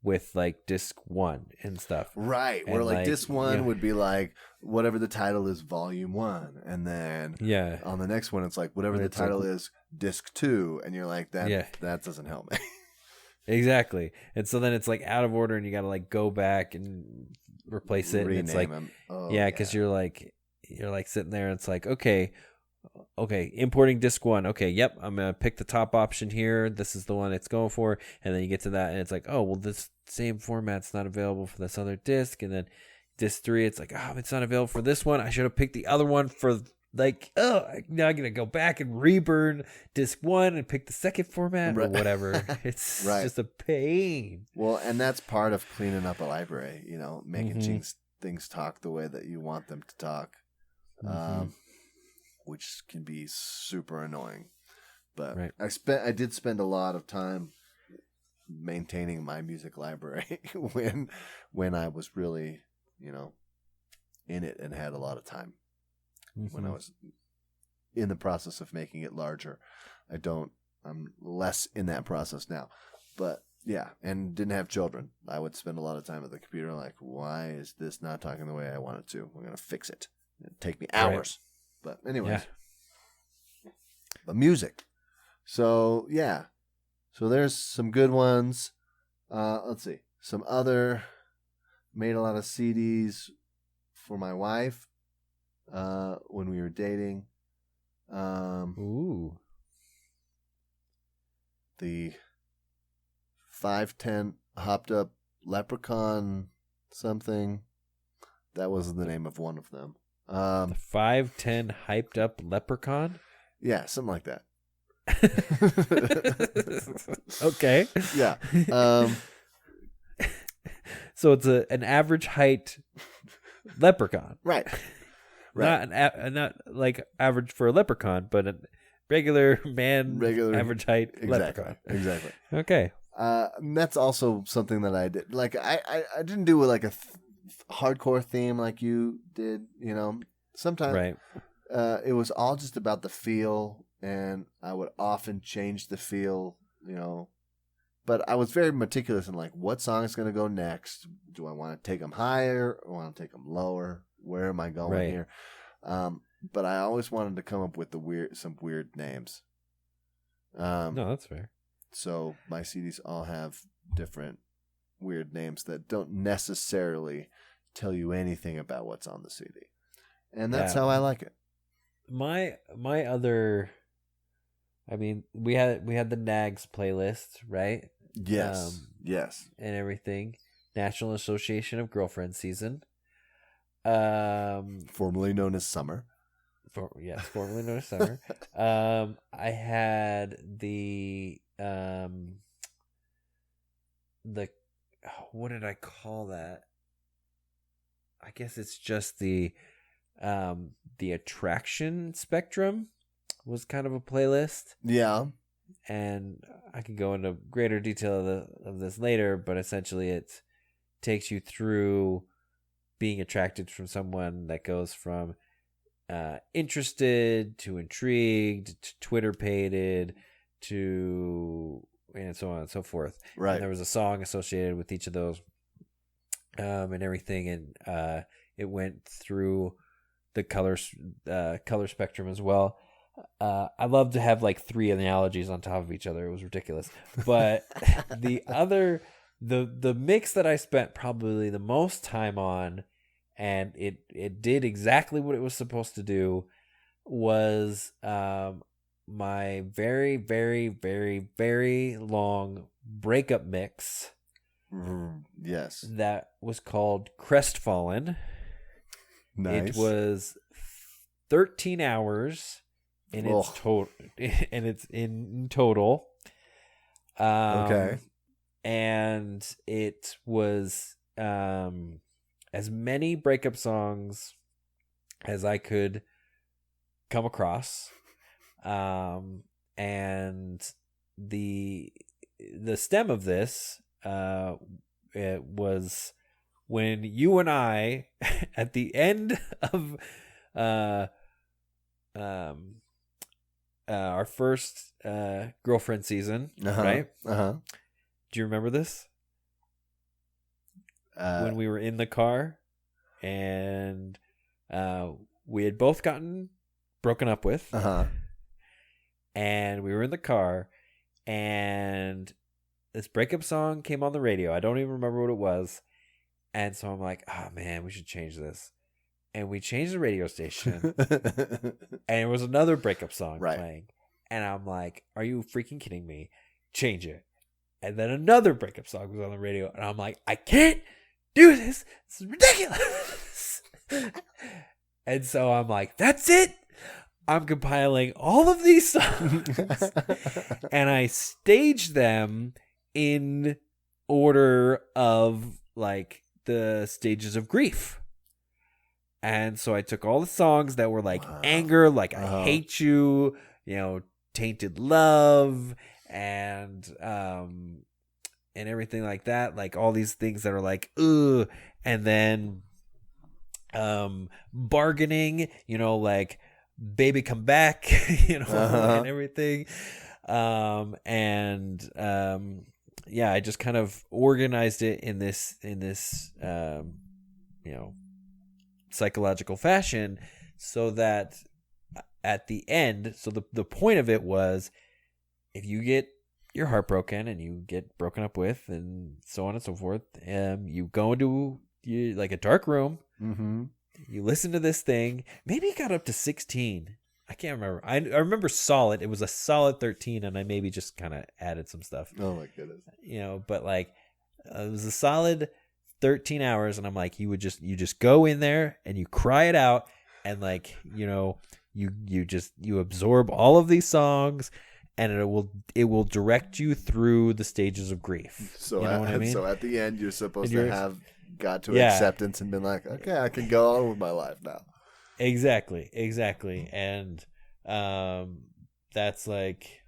Speaker 2: with like disc 1 and stuff.
Speaker 1: Right.
Speaker 2: And
Speaker 1: where like disc 1 would be like whatever the title is, volume 1. And then on the next one, it's like whatever the title is, disc 2. And you're like, that doesn't help me.
Speaker 2: Exactly. And so then it's like out of order and you got to like go back and replace it.
Speaker 1: Rename
Speaker 2: and it's like,
Speaker 1: them.
Speaker 2: Because you're like sitting there and it's like, okay, importing disc 1. Okay, yep, I'm going to pick the top option here. This is the one it's going for. And then you get to that and it's like, oh, well, this same format's not available for this other disc. And then disc 3, it's like, oh, it's not available for this one. I should have picked the other one for like, now I'm going to go back and reburn disc 1 and pick the second format or whatever. It's just a pain.
Speaker 1: Well, and that's part of cleaning up a library, making things talk the way that you want them to talk. Which can be super annoying. But I did spend a lot of time maintaining my music library when I was really, in it and had a lot of time. When I was in the process of making it larger. I'm less in that process now. But yeah, and didn't have children. I would spend a lot of time at the computer like, why is this not talking the way I want it to? We're going to fix it. It'd take me hours. But anyways, but music. So yeah, so there's some good ones. Let's see, some other made a lot of CDs for my wife when we were dating. The 510 hopped up leprechaun something. That was the name of one of them.
Speaker 2: The 510 hyped up leprechaun?
Speaker 1: Yeah, something like that.
Speaker 2: Okay.
Speaker 1: Yeah.
Speaker 2: So it's an average height leprechaun.
Speaker 1: Right.
Speaker 2: Not like average for a leprechaun, but a regular average height leprechaun.
Speaker 1: Exactly.
Speaker 2: Okay.
Speaker 1: That's also something that I did. Like I didn't do like a hardcore theme like you did, Sometimes it was all just about the feel, and I would often change the feel, But I was very meticulous in like what song is going to go next. Do I want to take them higher or want to take them lower? Where am I going here? But I always wanted to come up with some weird names.
Speaker 2: No, that's fair.
Speaker 1: So my CDs all have different weird names that don't necessarily tell you anything about what's on the CD. And that's how I like it.
Speaker 2: My other, I mean, we had the Nags playlist, right?
Speaker 1: Yes. Yes.
Speaker 2: And everything. National Association of Girlfriends season.
Speaker 1: Formerly known as Summer.
Speaker 2: Formerly known as Summer. I had the what did I call that? I guess it's just the attraction spectrum was kind of a playlist.
Speaker 1: Yeah.
Speaker 2: And I could go into greater detail of this later, but essentially it takes you through being attracted from someone that goes from interested to intrigued to Twitter-pated to and so on and so forth.
Speaker 1: Right.
Speaker 2: And there was a song associated with each of those and everything, and it went through the color spectrum as well. I love to have like 3 analogies on top of each other. It was ridiculous. But the mix that I spent probably the most time on, and it did exactly what it was supposed to do, was my very, very, very, very long breakup mix.
Speaker 1: Yes.
Speaker 2: That was called Crestfallen.
Speaker 1: Nice.
Speaker 2: It was 13 hours in its total, and it's in total.
Speaker 1: Okay.
Speaker 2: And it was as many breakup songs as I could come across. And the stem of this it was when you and I at the end of our first girlfriend season, right?
Speaker 1: Uh-huh.
Speaker 2: Do you remember this? When we were in the car and we had both gotten broken up with.
Speaker 1: Uh-huh.
Speaker 2: And we were in the car and this breakup song came on the radio. I don't even remember what it was. And so I'm like, oh man, we should change this. And we changed the radio station. And it was another breakup song playing. And I'm like, are you freaking kidding me? Change it. And then another breakup song was on the radio. And I'm like, I can't do this. This is ridiculous. And so I'm like, that's it. I'm compiling all of these songs. And I staged them in order of like the stages of grief. And so I took all the songs that were like anger, like I hate you, tainted love, and everything like that, like all these things that are like ugh, and then bargaining, like baby come back, and everything. I just kind of organized it in this psychological fashion so that at the end, so the point of it was, if you get your heart broken and you get broken up with and so on and so forth, you go into like a dark room, you listen to this thing. Maybe it got up to 16. I can't remember. I remember solid. It was a solid 13, and I maybe just kind of added some stuff.
Speaker 1: Oh my goodness.
Speaker 2: But like it was a solid 13 hours, and I'm like, you just go in there and you cry it out, and like you absorb all of these songs, and it will direct you through the stages of grief.
Speaker 1: So
Speaker 2: you know what I mean?
Speaker 1: So at the end, you're supposed to have got to acceptance and been like, okay, I can go on with my life now.
Speaker 2: Exactly. And that's like,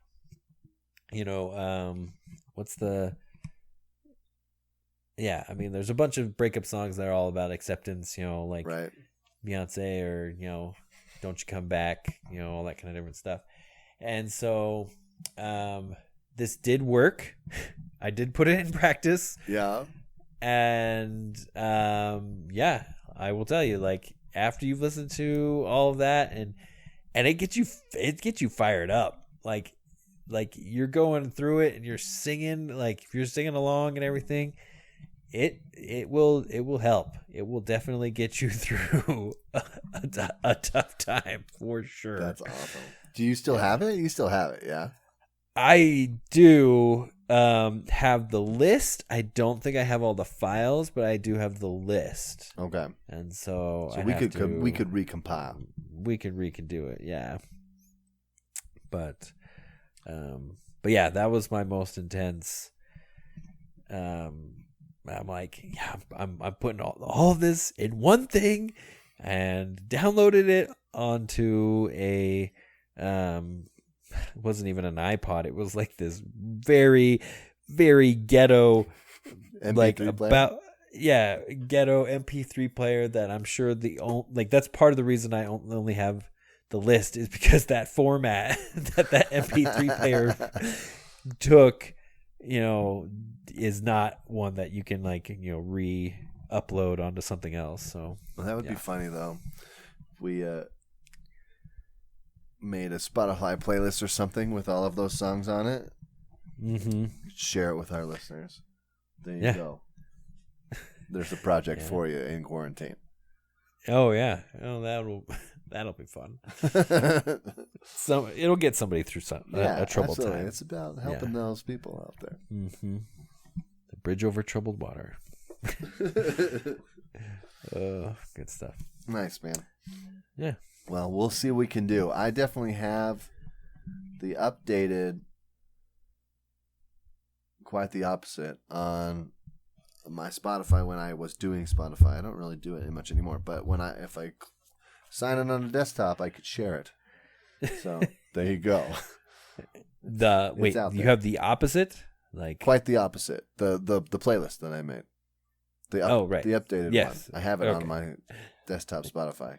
Speaker 2: what's the... Yeah, I mean, there's a bunch of breakup songs that are all about acceptance, like
Speaker 1: right.
Speaker 2: Beyonce or, Don't You Come Back, all that kind of different stuff. And so this did work. I did put it in practice.
Speaker 1: Yeah.
Speaker 2: And I will tell you, like, after you've listened to all of that and it gets you fired up. Like you're going through it and you're singing, like if you're singing along and everything, it will help. It will definitely get you through a tough time for sure.
Speaker 1: That's awesome. Do you still have it? You still have it, yeah?
Speaker 2: I do have the list. I don't think I have all the files, but I do have the list.
Speaker 1: Okay.
Speaker 2: And so
Speaker 1: we could recompile.
Speaker 2: We could redo it, yeah. But yeah, that was my most intense. I'm like, yeah, I'm putting all of this in one thing, and downloaded it onto a it wasn't even an iPod. It was like this very, very ghetto,
Speaker 1: MP3 player?
Speaker 2: Ghetto MP3 player that I'm sure that's part of the reason I only have the list is because that format that MP3 player took, is not one that you can re-upload onto something else. So
Speaker 1: that would be funny though. If we made a Spotify playlist or something with all of those songs on it.
Speaker 2: Mm-hmm.
Speaker 1: Share it with our listeners. There you go. There's a project for you in quarantine.
Speaker 2: Oh yeah. Oh, that'll be fun. So it'll get somebody through a troubled time.
Speaker 1: It's about helping those people out there.
Speaker 2: Mm-hmm. The bridge over troubled water. Good stuff.
Speaker 1: Nice, man.
Speaker 2: Yeah.
Speaker 1: Well, we'll see what we can do. I definitely have the updated, quite the opposite, on my Spotify when I was doing Spotify. I don't really do it much anymore, but if I sign it on a desktop, I could share it. So there you go.
Speaker 2: You have the opposite,
Speaker 1: quite the opposite. The playlist that I made. The updated one. I have it on my desktop Spotify.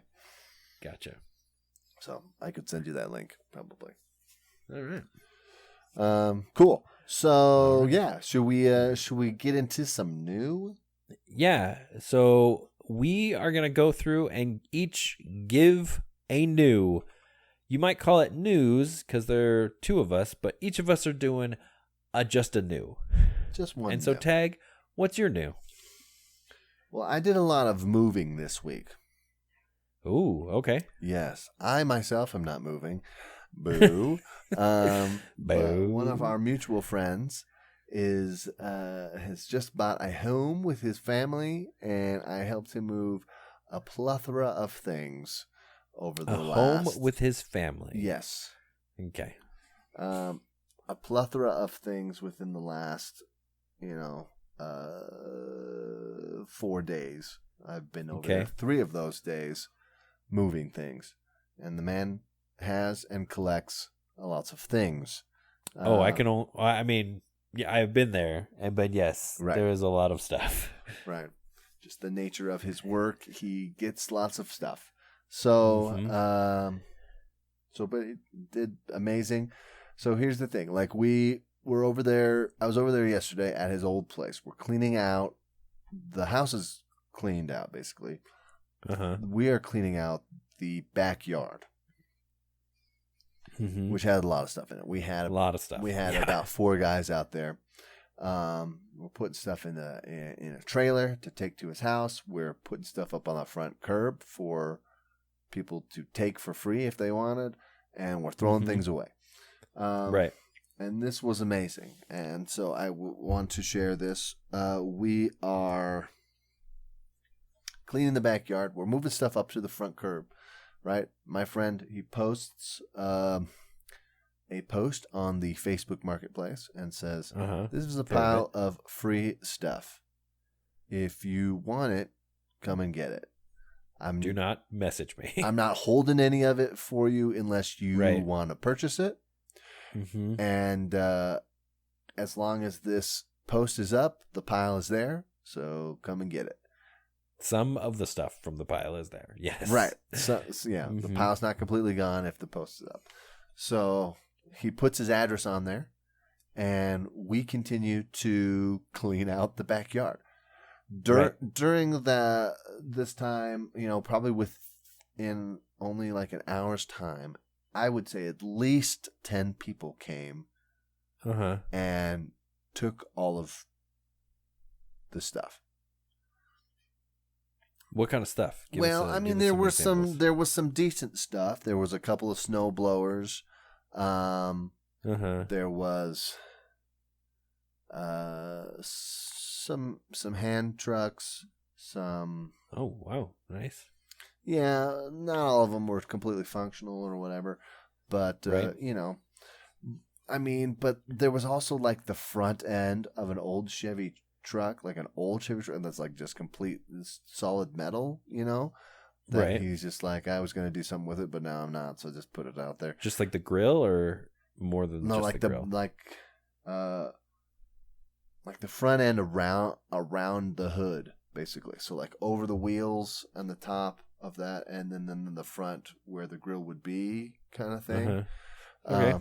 Speaker 2: Gotcha.
Speaker 1: So I could send you that link probably.
Speaker 2: All right.
Speaker 1: Cool. So should we get into some new?
Speaker 2: Yeah. So we are gonna go through and each give a new. You might call it news because there are two of us, but each of us are doing just a new.
Speaker 1: Just one.
Speaker 2: And so Tag, what's your new?
Speaker 1: Well, I did a lot of moving this week.
Speaker 2: Ooh, okay.
Speaker 1: Yes, I myself am not moving. Boo. Boo. One of our mutual friends has just bought a home with his family, and I helped him move a plethora of things over the
Speaker 2: home with his family.
Speaker 1: Yes.
Speaker 2: Okay.
Speaker 1: A plethora of things within the last, 4 days. I've been over there 3 of those days moving things, and the man has and collects lots of things.
Speaker 2: I've been there, but yes, there is a lot of stuff.
Speaker 1: Right. Just the nature of his work, he gets lots of stuff. So, but it did amazing. So here's the thing: we were over there. I was over there yesterday at his old place. We're cleaning out. The house is cleaned out, basically. We are cleaning out the backyard, which had a lot of stuff in it. We had
Speaker 2: a lot of stuff.
Speaker 1: We had about 4 guys out there. We're putting stuff in a trailer to take to his house. We're putting stuff up on the front curb for people to take for free if they wanted, and we're throwing things away.
Speaker 2: Right.
Speaker 1: And this was amazing. And so I want to share this. We are cleaning the backyard. We're moving stuff up to the front curb, right? My friend, he posts a post on the Facebook Marketplace and says, this is a pile of free stuff. If you want it, come and get it.
Speaker 2: Do not message me.
Speaker 1: I'm not holding any of it for you unless you want to purchase it. And as long as this post is up, the pile is there. So come and get it.
Speaker 2: Some of the stuff from the pile is there. Yes.
Speaker 1: Right. So the pile's not completely gone if the post is up. So he puts his address on there, and we continue to clean out the backyard. During this time, probably within only like an hour's time, I would say at least 10 people came and took all of the stuff.
Speaker 2: What kind of stuff?
Speaker 1: There was some decent stuff. There was a couple of snow blowers. There was some hand trucks. Some.
Speaker 2: Oh wow, nice.
Speaker 1: Yeah, not all of them were completely functional or whatever, but
Speaker 2: right.
Speaker 1: But there was also like the front end of an old Chevy truck, that's like just complete solid metal, that
Speaker 2: right.
Speaker 1: He's just like, I was going to do something with it, but now I'm not, so just put it out there.
Speaker 2: Just like the grill, or more than just
Speaker 1: like
Speaker 2: the grill?
Speaker 1: Like the front end around the hood, basically. So like over the wheels and the top of that, and then the front where the grill would be, kind of thing.
Speaker 2: Okay.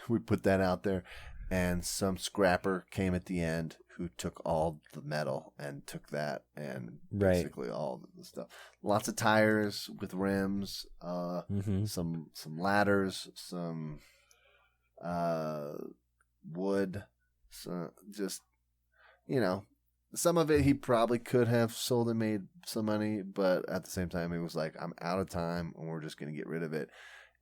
Speaker 1: We put that out there, and some scrapper came at the end who took all the metal and took that and basically all the stuff. Lots of tires with rims, some ladders, some wood, so just some of it he probably could have sold and made some money, but at the same time he was like, I'm out of time and we're just going to get rid of it.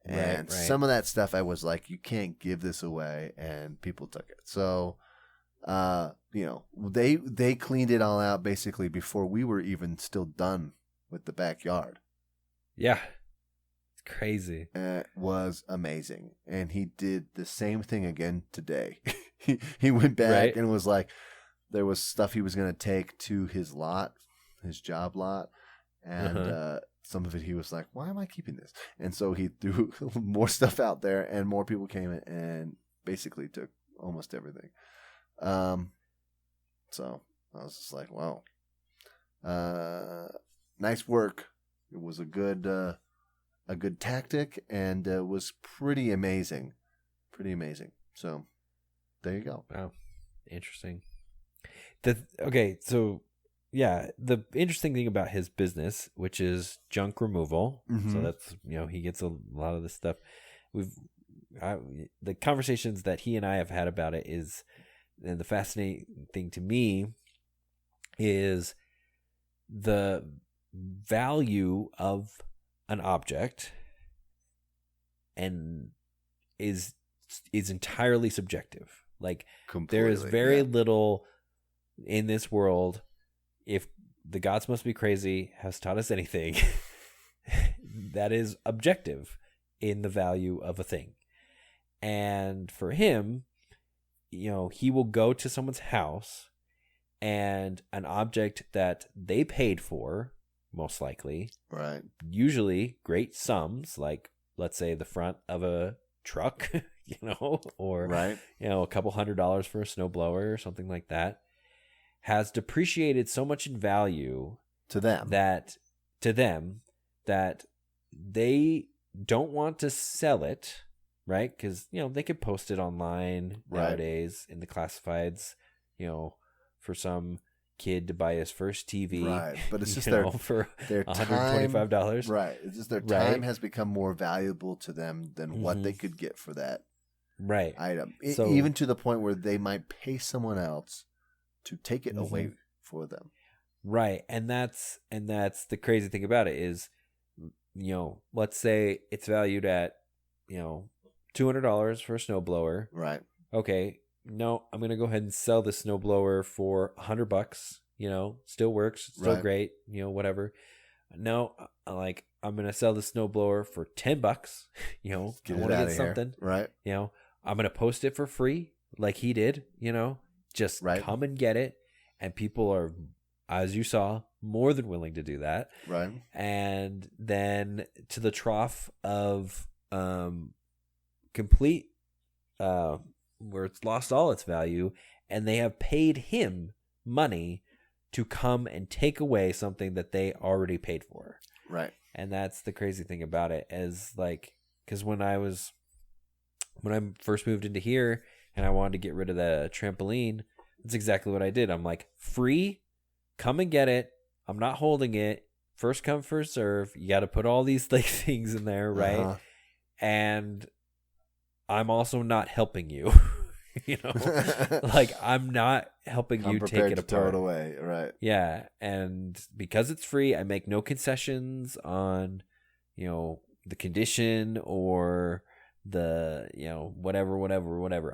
Speaker 1: And some of that stuff I was like, you can't give this away, and people took it. So, they cleaned it all out basically before we were even still done with the backyard.
Speaker 2: Yeah. It's crazy.
Speaker 1: It was amazing. And he did the same thing again today. he went back and was like, there was stuff he was going to take to his job lot. And, some of it he was like, why am I keeping this? And so he threw more stuff out there, and more people came in and basically took almost everything. So I was just like, wow. Nice work. It was a good tactic, and was pretty amazing. So there you go.
Speaker 2: Wow. Interesting. Yeah, the interesting thing about his business, which is junk removal, so that's, he gets a lot of this stuff. The conversations that he and I have had about it is, and the fascinating thing to me is the value of an object, and is entirely subjective. Like, completely, there is very little in this world. If the gods must be crazy has taught us anything, that is objective in the value of a thing. And for him, he will go to someone's house, and an object that they paid for, most likely,
Speaker 1: right?
Speaker 2: Usually great sums, like let's say the front of a truck, or a couple $100 for a snowblower or something like that, has depreciated so much in value
Speaker 1: to them
Speaker 2: that they don't want to sell it, right? Because they could post it online nowadays in the classifieds, for some kid to buy his first TV,
Speaker 1: right? But it's just
Speaker 2: for
Speaker 1: their
Speaker 2: $125,
Speaker 1: right? It's just their time has become more valuable to them than what they could get for that item. So, even to the point where they might pay someone else to take it away for them.
Speaker 2: Right. And that's the crazy thing about it is, let's say it's valued at, $200 for a snowblower.
Speaker 1: Right.
Speaker 2: Okay. No, I'm going to go ahead and sell the snowblower for $100, still works, still great, whatever. No, I'm going to sell the snowblower for $10, I want to get something.
Speaker 1: Right.
Speaker 2: I'm going to post it for free like he did, Just come and get it. And people are, as you saw, more than willing to do that.
Speaker 1: Right.
Speaker 2: And then to the trough of complete, where it's lost all its value, and they have paid him money to come and take away something that they already paid for.
Speaker 1: Right.
Speaker 2: And that's the crazy thing about it, because when I first moved into here, and I wanted to get rid of the trampoline, that's exactly what I did. I'm like, free, come and get it. I'm not holding it. First come, first serve. You got to put all these things in there, right? And I'm also not helping you. Like I'm not helping you take it apart.
Speaker 1: Throw it away, right?
Speaker 2: Yeah, and because it's free, I make no concessions on, the condition or the, whatever.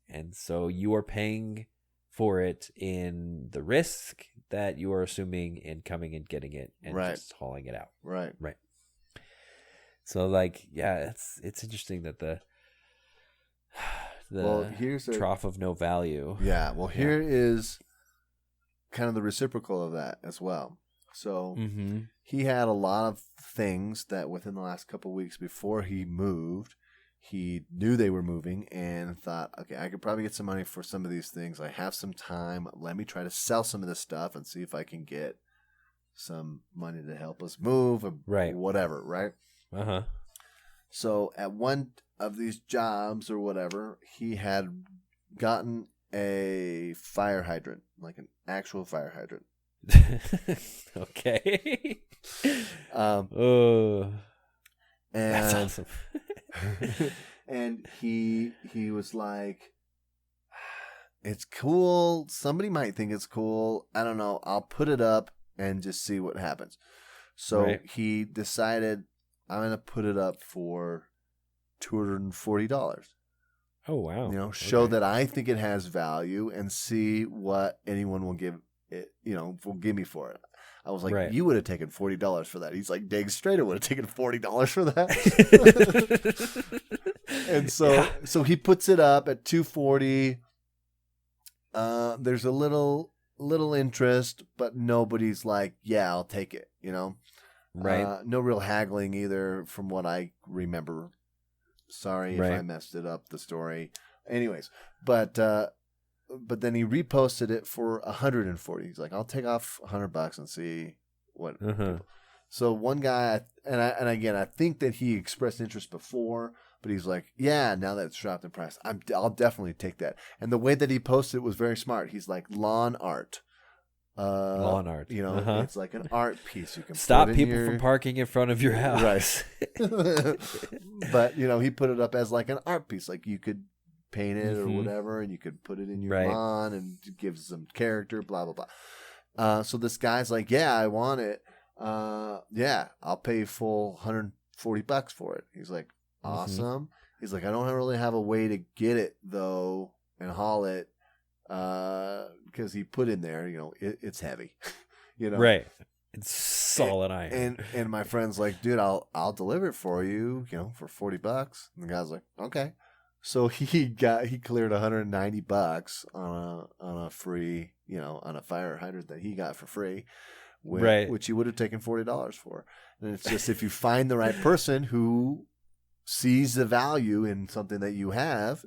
Speaker 2: And so you are paying for it in the risk that you are assuming in coming and getting it and just hauling it out.
Speaker 1: Right.
Speaker 2: So like, yeah, it's interesting that the
Speaker 1: here's
Speaker 2: trough of no value.
Speaker 1: Yeah. Well, here is kind of the reciprocal of that as well. So he had a lot of things that within the last couple of weeks before he moved, he knew they were moving and thought, okay, I could probably get some money for some of these things. I have some time. Let me try to sell some of this stuff and see if I can get some money to help us move or whatever, right?
Speaker 2: Uh-huh.
Speaker 1: So at one of these jobs or whatever, he had gotten a fire hydrant, like an actual fire hydrant.
Speaker 2: Okay.
Speaker 1: That's
Speaker 2: awesome.
Speaker 1: And he was like, it's cool. Somebody might think it's cool. I don't know. I'll put it up and just see what happens. So he decided, I'm going to put it up for $240.
Speaker 2: Oh, wow.
Speaker 1: Show that I think it has value and see what anyone will give it, will give me for it. I was like, you would have taken $40 for that. He's like, dang straight, I would have taken $40 for that. And so he puts it up at $240. There's a little interest, but nobody's like, yeah, I'll take it,
Speaker 2: Right.
Speaker 1: No real haggling either from what I remember. Sorry if I messed it up, the story. Anyways, but then he reposted it for $140. He's like, I'll take off $100 and see what. So one guy, and again, I think that he expressed interest before, but he's like, yeah, now that it's dropped in price, I'll definitely take that. And the way that he posted it was very smart. He's like, lawn art.
Speaker 2: Lawn art.
Speaker 1: It's like an art piece. You can
Speaker 2: stop people from parking in front of your house.
Speaker 1: Right. But he put it up as like an art piece. Like you could paint it or whatever, and you could put it in your lawn and it gives some character, blah blah blah. So this guy's like, yeah, I want it. Yeah, I'll pay full $140 for it. He's like, awesome. He's like, I don't really have a way to get it though and haul it, because he put in there, it's heavy,
Speaker 2: right. It's solid iron.
Speaker 1: And my friend's like, dude, I'll deliver it for you, for $40. And the guy's like, okay. So he cleared $190 on a free, on a fire hydrant that he got for free, which he would have taken $40 for. And it's just, if you find the right person who sees the value in something that you have,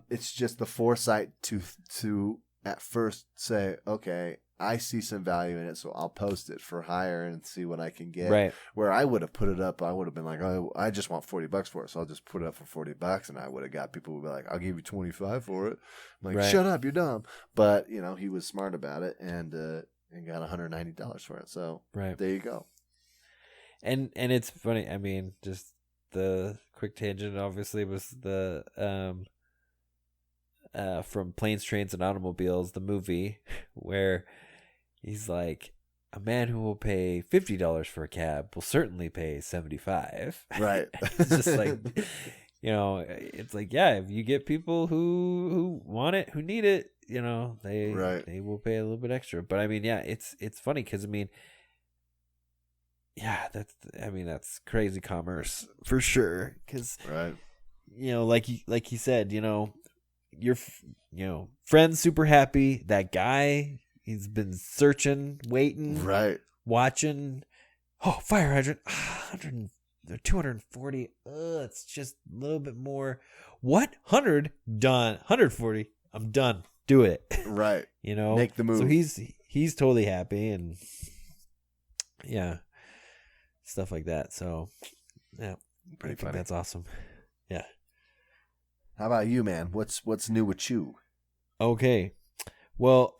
Speaker 1: it's just the foresight to at first say, okay, I see some value in it, so I'll post it for hire and see what I can get.
Speaker 2: Right.
Speaker 1: Where I would have put it up, I would have been like, oh, I just want $40 for it, so I'll just put it up for $40, and I would have got people who would be like, I'll give you $25 for it. I'm like, shut up, you're dumb. But he was smart about it and got $190 for it. So there you go.
Speaker 2: And it's funny. I mean, just the quick tangent obviously was the from Planes, Trains, and Automobiles, the movie, where he's like, a man who will pay $50 for a cab will certainly pay $75.
Speaker 1: Right.
Speaker 2: It's just like, it's like, yeah, if you get people who want it, who need it, they will pay a little bit extra. But I mean, yeah, it's funny because I mean, yeah, that's crazy commerce for sure. Because like he said, your friend's super happy. That guy, he's been searching, waiting, watching. Oh, fire hydrant, 240. It's just a little bit more. What? 100 done. 140. I'm done. Do it.
Speaker 1: Right. Make the move.
Speaker 2: So he's totally happy, and yeah, stuff like that. So yeah,
Speaker 1: pretty funny.
Speaker 2: That's awesome. Yeah.
Speaker 1: How about you, man? What's new with you?
Speaker 2: Okay. Well,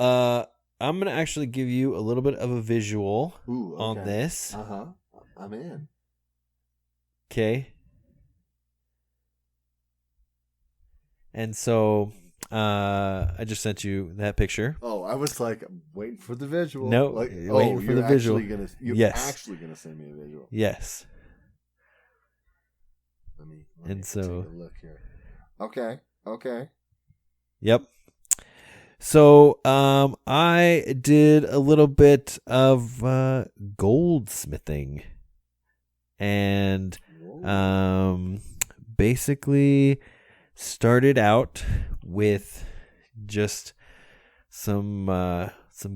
Speaker 2: I'm going to actually give you a little bit of a visual on this.
Speaker 1: I'm in.
Speaker 2: Okay. And so I just sent you that picture.
Speaker 1: Oh, I was like, I'm waiting for the visual.
Speaker 2: No,
Speaker 1: like,
Speaker 2: waiting for the visual.
Speaker 1: You're actually gonna send me a visual.
Speaker 2: Yes.
Speaker 1: Let me
Speaker 2: so
Speaker 1: take a look here. Okay.
Speaker 2: Yep. So I did a little bit of goldsmithing, and basically started out with just some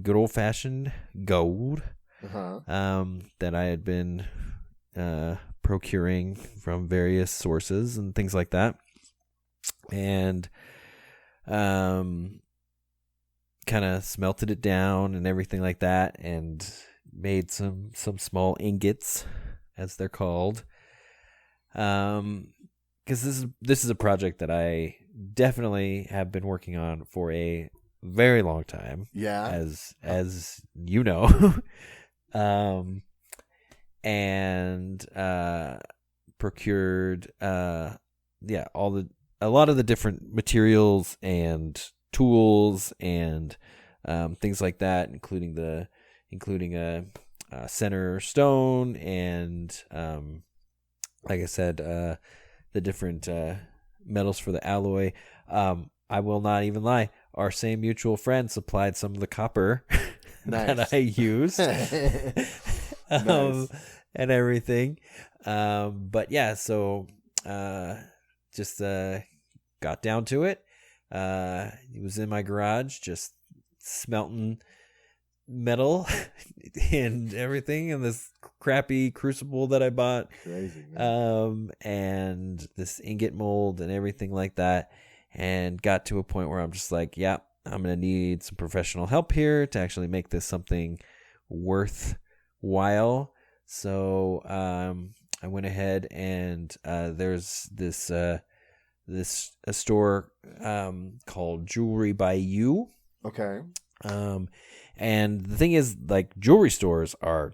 Speaker 2: good old fashioned gold that I had been procuring from various sources and things like that, and kind of smelted it down and everything like that, and made some small ingots, as they're called. Because this is a project that I definitely have been working on for a very long time.
Speaker 1: Yeah,
Speaker 2: as you know, and procured a lot of the different materials and tools and things like that, including a center stone and like I said, the different metals for the alloy. I will not even lie. Our same mutual friend supplied some of the copper that I used and everything. But yeah, so just got down to it. It was in my garage, just smelting metal and everything in this crappy crucible that I bought.
Speaker 1: Crazy, man.
Speaker 2: And this ingot mold and everything like that, and got to a point where I'm just like, yeah, I'm gonna need some professional help here to actually make this something worthwhile. So I went ahead and there's this a store called Jewelry by You.
Speaker 1: Okay.
Speaker 2: And the thing is, like, jewelry stores are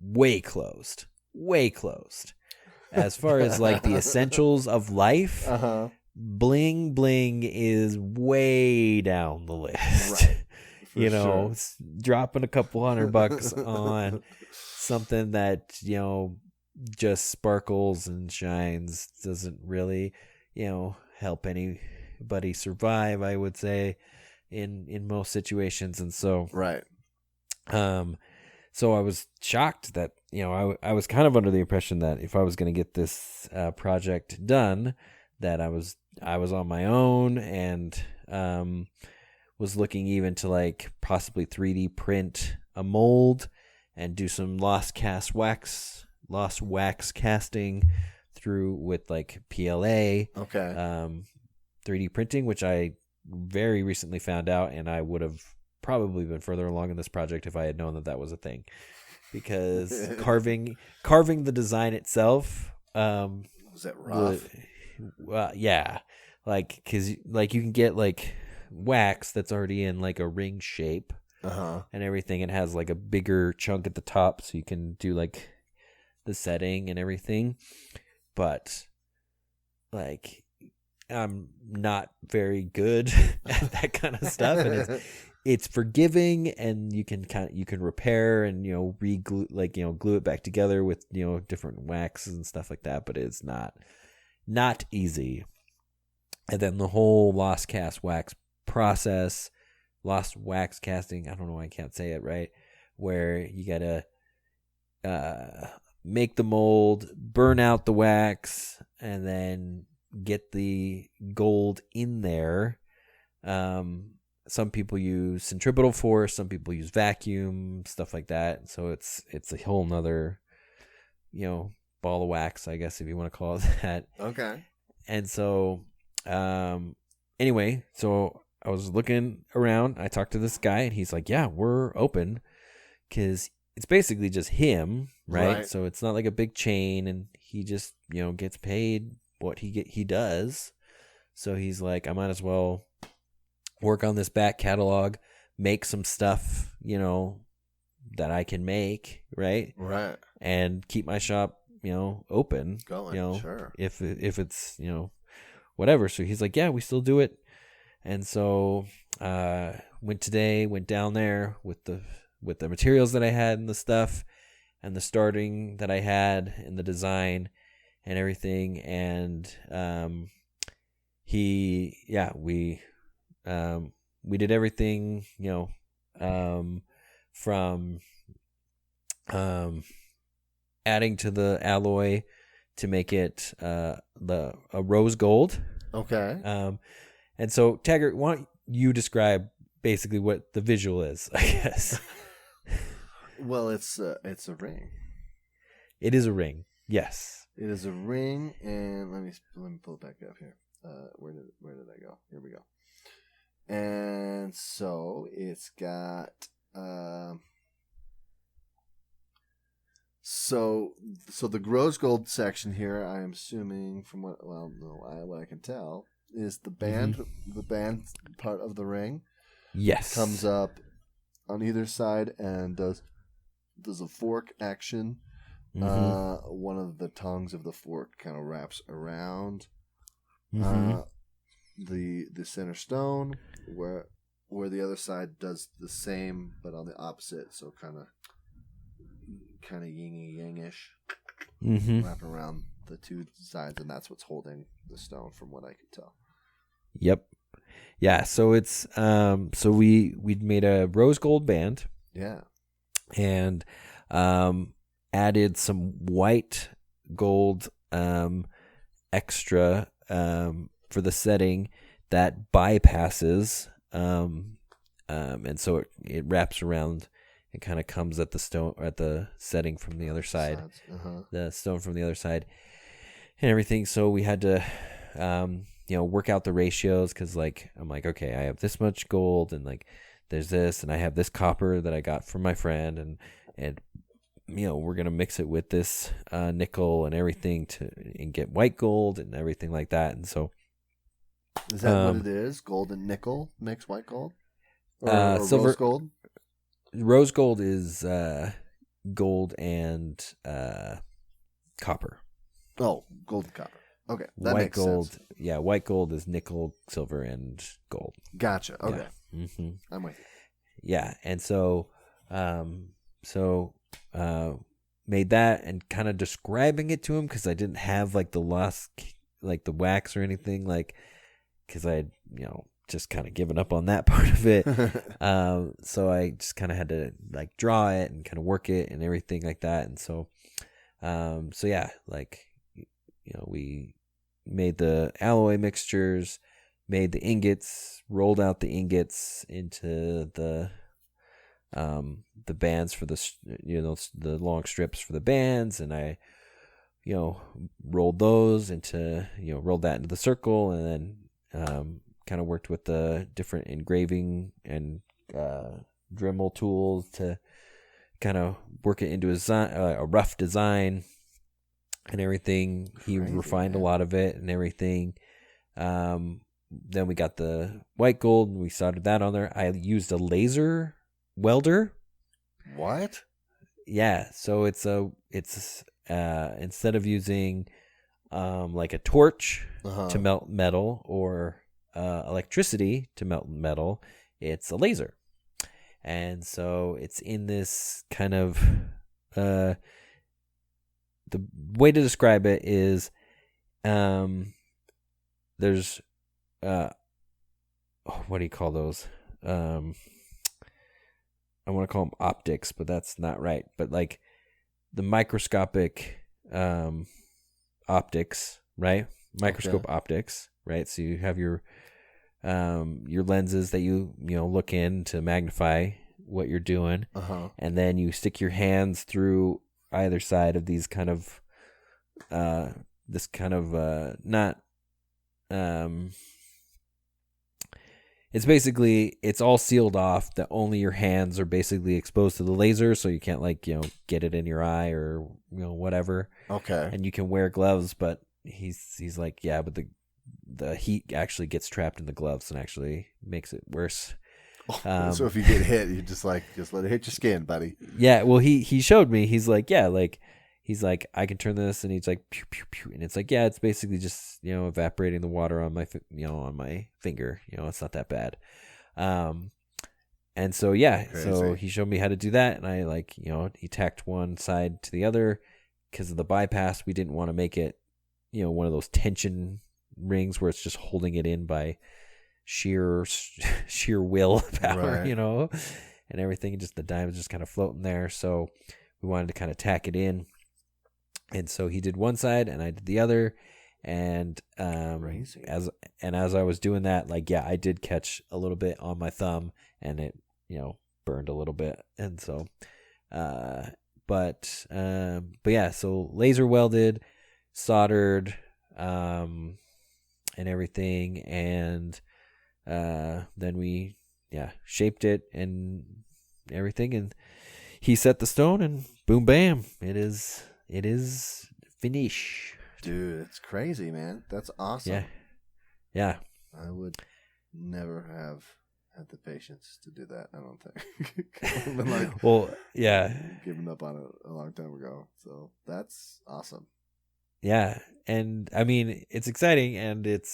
Speaker 2: way closed as far as like the essentials of life. Bling is way down the list. Right. You know, sure. Dropping a couple $100 on something that, you know, just sparkles and shines doesn't really, you know, help anybody survive, I would say, in most situations. And so
Speaker 1: right.
Speaker 2: So I was shocked that, you know, I was kind of under the impression that if I was going to get this project done, that I was on my own, and was looking even to like possibly 3D print a mold and do some lost wax casting through with like PLA.
Speaker 1: Okay.
Speaker 2: 3D printing, which I very recently found out, and I would have probably been further along in this project if I had known that was a thing, because carving the design itself
Speaker 1: was that rough?
Speaker 2: Yeah, like, because like you can get like wax that's already in like a ring shape and everything. It has like a bigger chunk at the top, so you can do like the setting and everything, but like I'm not very good at that kind of stuff, and it's forgiving, and you can repair and, you know, re-glue, like, you know, glue it back together with, you know, different waxes and stuff like that, but it's not easy. And then the whole lost wax casting, I don't know why I can't say it right, where you gotta make the mold, burn out the wax, and then get the gold in there. Some people use centripetal force, some people use vacuum, stuff like that. So it's a whole nother, you know, ball of wax, I guess, if you want to call it that.
Speaker 1: Okay.
Speaker 2: And so, anyway, so I was looking around. I talked to this guy, and he's like, yeah, we're open, because it's basically just him, right? So it's not like a big chain, and he just, you know, gets paid what he does. So he's like, I might as well work on this back catalog, make some stuff, you know, that I can make, right?
Speaker 1: Right.
Speaker 2: And keep my shop, you know, open.
Speaker 1: Going,
Speaker 2: you know,
Speaker 1: sure.
Speaker 2: If it's, you know, whatever. So he's like, yeah, we still do it. And so went down there with the materials that I had and the stuff and the starting that I had and the design and everything. And we did everything, from adding to the alloy to make it a rose gold.
Speaker 1: Okay.
Speaker 2: And so, Taggart, why don't you describe basically what the visual is, I guess?
Speaker 1: Well, it's a ring.
Speaker 2: It is a ring. Yes.
Speaker 1: It is a ring, and let me pull it back up here. Where did I go? Here we go. And so it's got so the rose gold section here, I am assuming from what I can tell, is the band. Mm-hmm. The band part of the ring.
Speaker 2: Yes.
Speaker 1: Comes up on either side and does a fork action. Mm-hmm. One of the tongues of the fork kind of wraps around the center stone, where the other side does the same but on the opposite, so kind of yin yangish. Mm-hmm. Wrap around the two sides, and that's what's holding the stone, from what I can tell.
Speaker 2: Yep. Yeah. So it's so we'd made a rose gold band.
Speaker 1: Yeah.
Speaker 2: And added some white gold extra for the setting that bypasses, and so it wraps around and kind of comes at the stone, at the setting from the other side, the stone from the other side, and everything. So we had to work out the ratios, because I'm like, okay, I have this much gold, and there's this, and I have this copper that I got from my friend, and we're gonna mix it with this nickel and everything and get white gold and everything like that. And so,
Speaker 1: is that what it is? Gold and nickel mix white gold, or silver, rose gold?
Speaker 2: Rose gold is gold and copper.
Speaker 1: Oh, gold and copper. Okay, that
Speaker 2: white
Speaker 1: makes
Speaker 2: gold.
Speaker 1: Sense.
Speaker 2: Yeah, white gold is nickel, silver, and gold.
Speaker 1: Gotcha. Okay,
Speaker 2: yeah. Mm-hmm.
Speaker 1: I'm with you.
Speaker 2: Yeah, and so, made that and kind of describing it to him, because I didn't have the wax or anything, because I had just kind of given up on that part of it. So I just kind of had to draw it and kind of work it and everything like that. And so, yeah, we made the alloy mixtures, made the ingots, rolled out the ingots into the bands for the long strips for the bands, and I rolled those into rolled that into the circle, and then kind of worked with the different engraving and Dremel tools to kind of work it into a rough design and everything. He refined a lot of it and everything. Then we got the white gold and we soldered that on there. I used a laser welder.
Speaker 1: What?
Speaker 2: Yeah, so it's instead of using a torch to melt metal, or electricity to melt metal, it's a laser. And so it's in this kind of the way to describe it is there's what do you call those? I want to call them optics, but that's not right. But the microscopic optics, right? Microscope optics, right? So you have your lenses that you look in to magnify what you're doing, and then you stick your hands through either side of these kind of not. It's basically, it's all sealed off that only your hands are basically exposed to the laser, so you can't get it in your eye or whatever. Okay. And you can wear gloves, but he's like, yeah, but the heat actually gets trapped in the gloves and actually makes it worse.
Speaker 1: So if you get hit, you just let it hit your skin, buddy.
Speaker 2: Yeah, well he showed me. He's like, yeah, he's like, I can turn this, and he's like, pew, pew, pew. And it's like, yeah, it's basically just, evaporating the water on my, on my finger. It's not that bad. And so, yeah,
Speaker 1: Crazy.
Speaker 2: So he showed me how to do that. And I he tacked one side to the other because of the bypass. We didn't want to make it, one of those tension rings where it's just holding it in by sheer willpower,
Speaker 1: right.
Speaker 2: And everything. Just the diamond's just kind of floating there. So we wanted to kind of tack it in. And so he did one side and I did the other. And as I was doing that, I did catch a little bit on my thumb and it, burned a little bit. And so but yeah, so laser welded, soldered, and everything, and then we shaped it and everything, and he set the stone, and boom bam, it is finish.
Speaker 1: Dude, it's crazy, man. That's awesome.
Speaker 2: Yeah.
Speaker 1: I would never have had the patience to do that, I don't think. I've been
Speaker 2: well, yeah,
Speaker 1: given up on it a long time ago. So that's awesome.
Speaker 2: Yeah, and I mean it's exciting, and it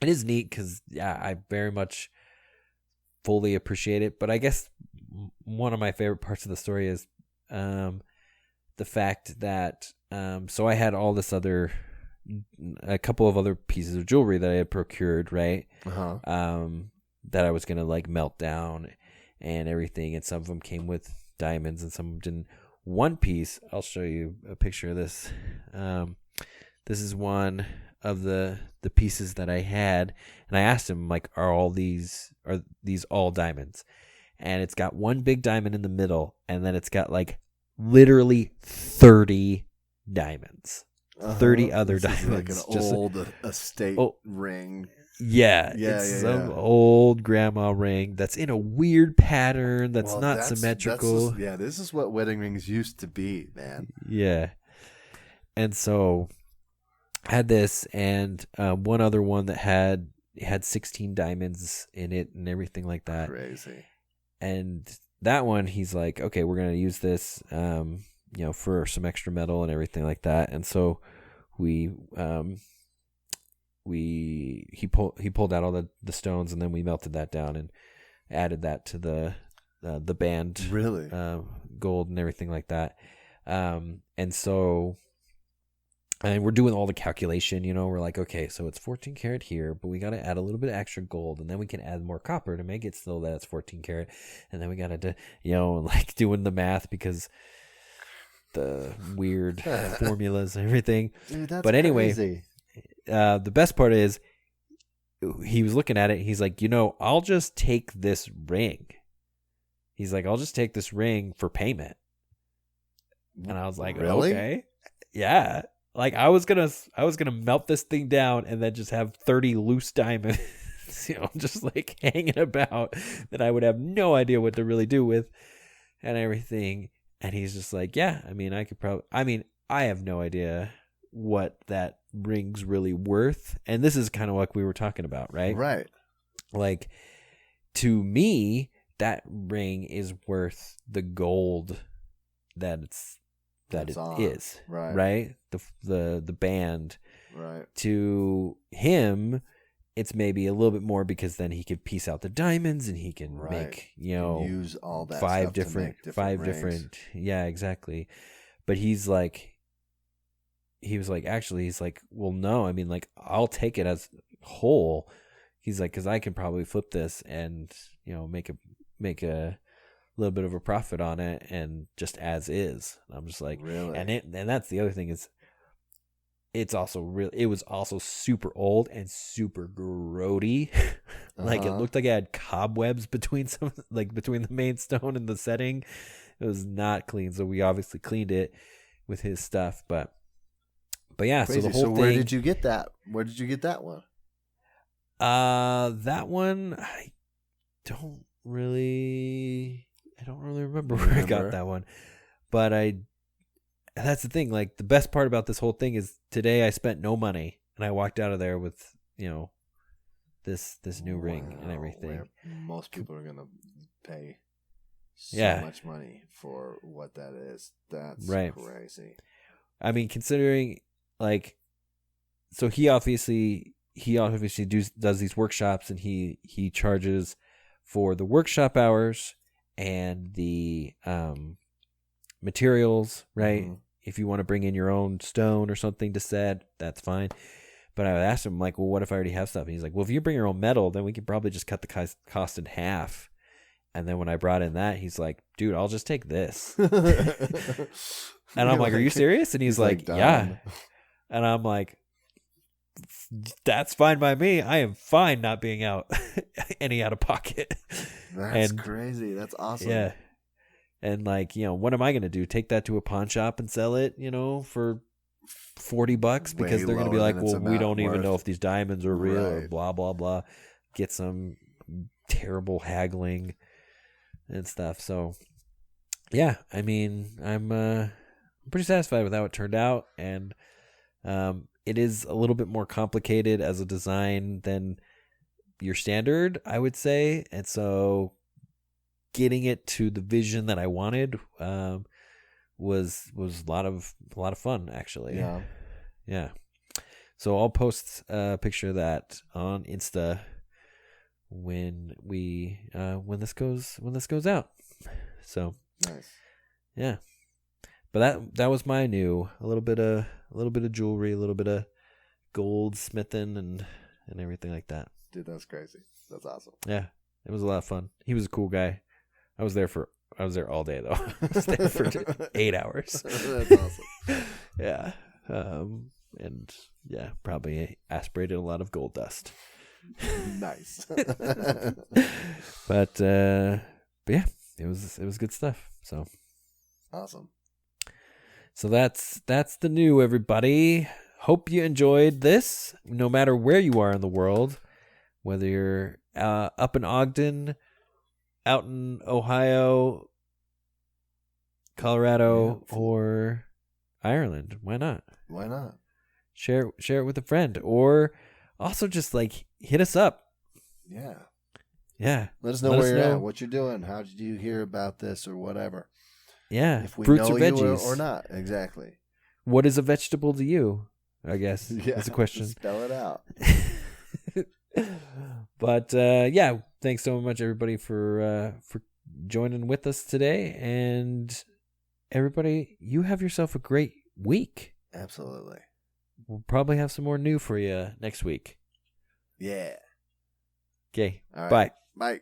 Speaker 2: is neat because I very much fully appreciate it. But I guess one of my favorite parts of the story is the fact that so I had all this a couple of other pieces of jewelry that I had procured, right? That I was gonna melt down and everything, and some of them came with diamonds and some of them didn't. One piece, I'll show you a picture of this. This is one of the pieces that I had, and I asked him, are these all diamonds? And it's got one big diamond in the middle, and then it's got literally 30 diamonds. 30 other diamonds.
Speaker 1: Like an old estate ring.
Speaker 2: Yeah, it's some old grandma ring that's in a weird pattern that's not symmetrical.
Speaker 1: This is what wedding rings used to be, man.
Speaker 2: Yeah. And so I had this and one other one that had 16 diamonds in it and everything like that.
Speaker 1: Crazy. And
Speaker 2: that one, he's like, okay, we're going to use this, for some extra metal and everything like that. And so he pulled out all the stones, and then we melted that down and added that to the band,
Speaker 1: really,
Speaker 2: gold and everything like that. And we're doing all the calculation, we're like, okay, so it's 14 karat here, but we got to add a little bit of extra gold, and then we can add more copper to make it so that it's 14 karat. And then we got to, doing the math because the weird formulas and everything.
Speaker 1: Dude, that's
Speaker 2: but anyway,
Speaker 1: crazy.
Speaker 2: The best part is he was looking at it. He's like, I'll just take this ring. He's like, I'll just take this ring for payment. And I was like,
Speaker 1: really?
Speaker 2: Okay. Yeah. I was going to melt this thing down and then just have 30 loose diamonds, just hanging about that I would have no idea what to really do with and everything. And he's just like, yeah, I have no idea what that ring's really worth. And this is kind of what we were talking about, right?
Speaker 1: Right.
Speaker 2: To me, that ring is worth the gold that it is.
Speaker 1: Right.
Speaker 2: Right? The band.
Speaker 1: Right.
Speaker 2: To him, it's maybe a little bit more because then he could piece out the diamonds and he can make,
Speaker 1: use all that
Speaker 2: five
Speaker 1: stuff to make
Speaker 2: different. Yeah, exactly. But he was like, well, no, I'll take it as whole. He's like, because I can probably flip this and, make a little bit of a profit on it and just as is. I'm just like,
Speaker 1: really?
Speaker 2: And that's the other thing is, it was also super old and super grody. It looked like it had cobwebs between between the main stone and the setting. It was not clean. So we obviously cleaned it with his stuff, but yeah.
Speaker 1: Crazy.
Speaker 2: So the whole thing.
Speaker 1: Where did you get that? Where did you get that one?
Speaker 2: That one, I don't really remember where I got that one, but that's the thing. The best part about this whole thing is today I spent no money and I walked out of there with, this new ring and everything.
Speaker 1: Most people are going to pay so much money for what that is. That's crazy.
Speaker 2: I mean, considering like, so he obviously does these workshops, and he charges for the workshop hours and the materials, right? Mm-hmm. If you want to bring in your own stone or something to set, that's fine. But I asked him, like, well, what if I already have stuff? And he's like, well, if you bring your own metal, then we could probably just cut the cost in half. And then when I brought in that, he's like, dude, I'll just take this. And I'm like, are you serious? And he's like, yeah. And I'm like, that's fine by me. I am fine not being any out of pocket.
Speaker 1: That's crazy. That's awesome.
Speaker 2: Yeah. And like, what am I going to do? Take that to a pawn shop and sell it, for $40 because they're going to be like, well, we don't even know if these diamonds are real or blah, blah, blah. Get some terrible haggling and stuff. So yeah, I mean, I'm pretty satisfied with how it turned out. And, it is a little bit more complicated as a design than your standard, I would say. And so getting it to the vision that I wanted, was a lot of fun, actually. Yeah. So I'll post a picture of that on Insta when this goes out. So
Speaker 1: nice.
Speaker 2: Yeah. But that was my new, a little bit of jewelry, a little bit of gold smithing and everything like that.
Speaker 1: Dude, that's crazy. That's awesome.
Speaker 2: Yeah. It was a lot of fun. He was a cool guy. I was there all day though. I was there for 8 hours.
Speaker 1: That's awesome.
Speaker 2: Yeah. And yeah, probably aspirated a lot of gold dust.
Speaker 1: Nice.
Speaker 2: But yeah, it was good stuff. So
Speaker 1: awesome.
Speaker 2: So that's the new, everybody. Hope you enjoyed this, no matter where you are in the world, whether you're up in Ogden, out in Ohio, Colorado, or Ireland. Why not?
Speaker 1: Why not?
Speaker 2: Share it with a friend, or also just like hit us up.
Speaker 1: Yeah.
Speaker 2: Let
Speaker 1: us know where you're at, what you're doing, how did you hear about this, or whatever.
Speaker 2: Yeah,
Speaker 1: if we
Speaker 2: fruits
Speaker 1: know
Speaker 2: or veggies
Speaker 1: or not, exactly.
Speaker 2: What is a vegetable to you? I guess that's a question.
Speaker 1: Spell it out.
Speaker 2: But yeah, thanks so much, everybody, for joining with us today, and everybody, you have yourself a great week.
Speaker 1: Absolutely.
Speaker 2: We'll probably have some more new for you next week.
Speaker 1: Yeah.
Speaker 2: Okay.
Speaker 1: All right.
Speaker 2: Bye.
Speaker 1: Bye.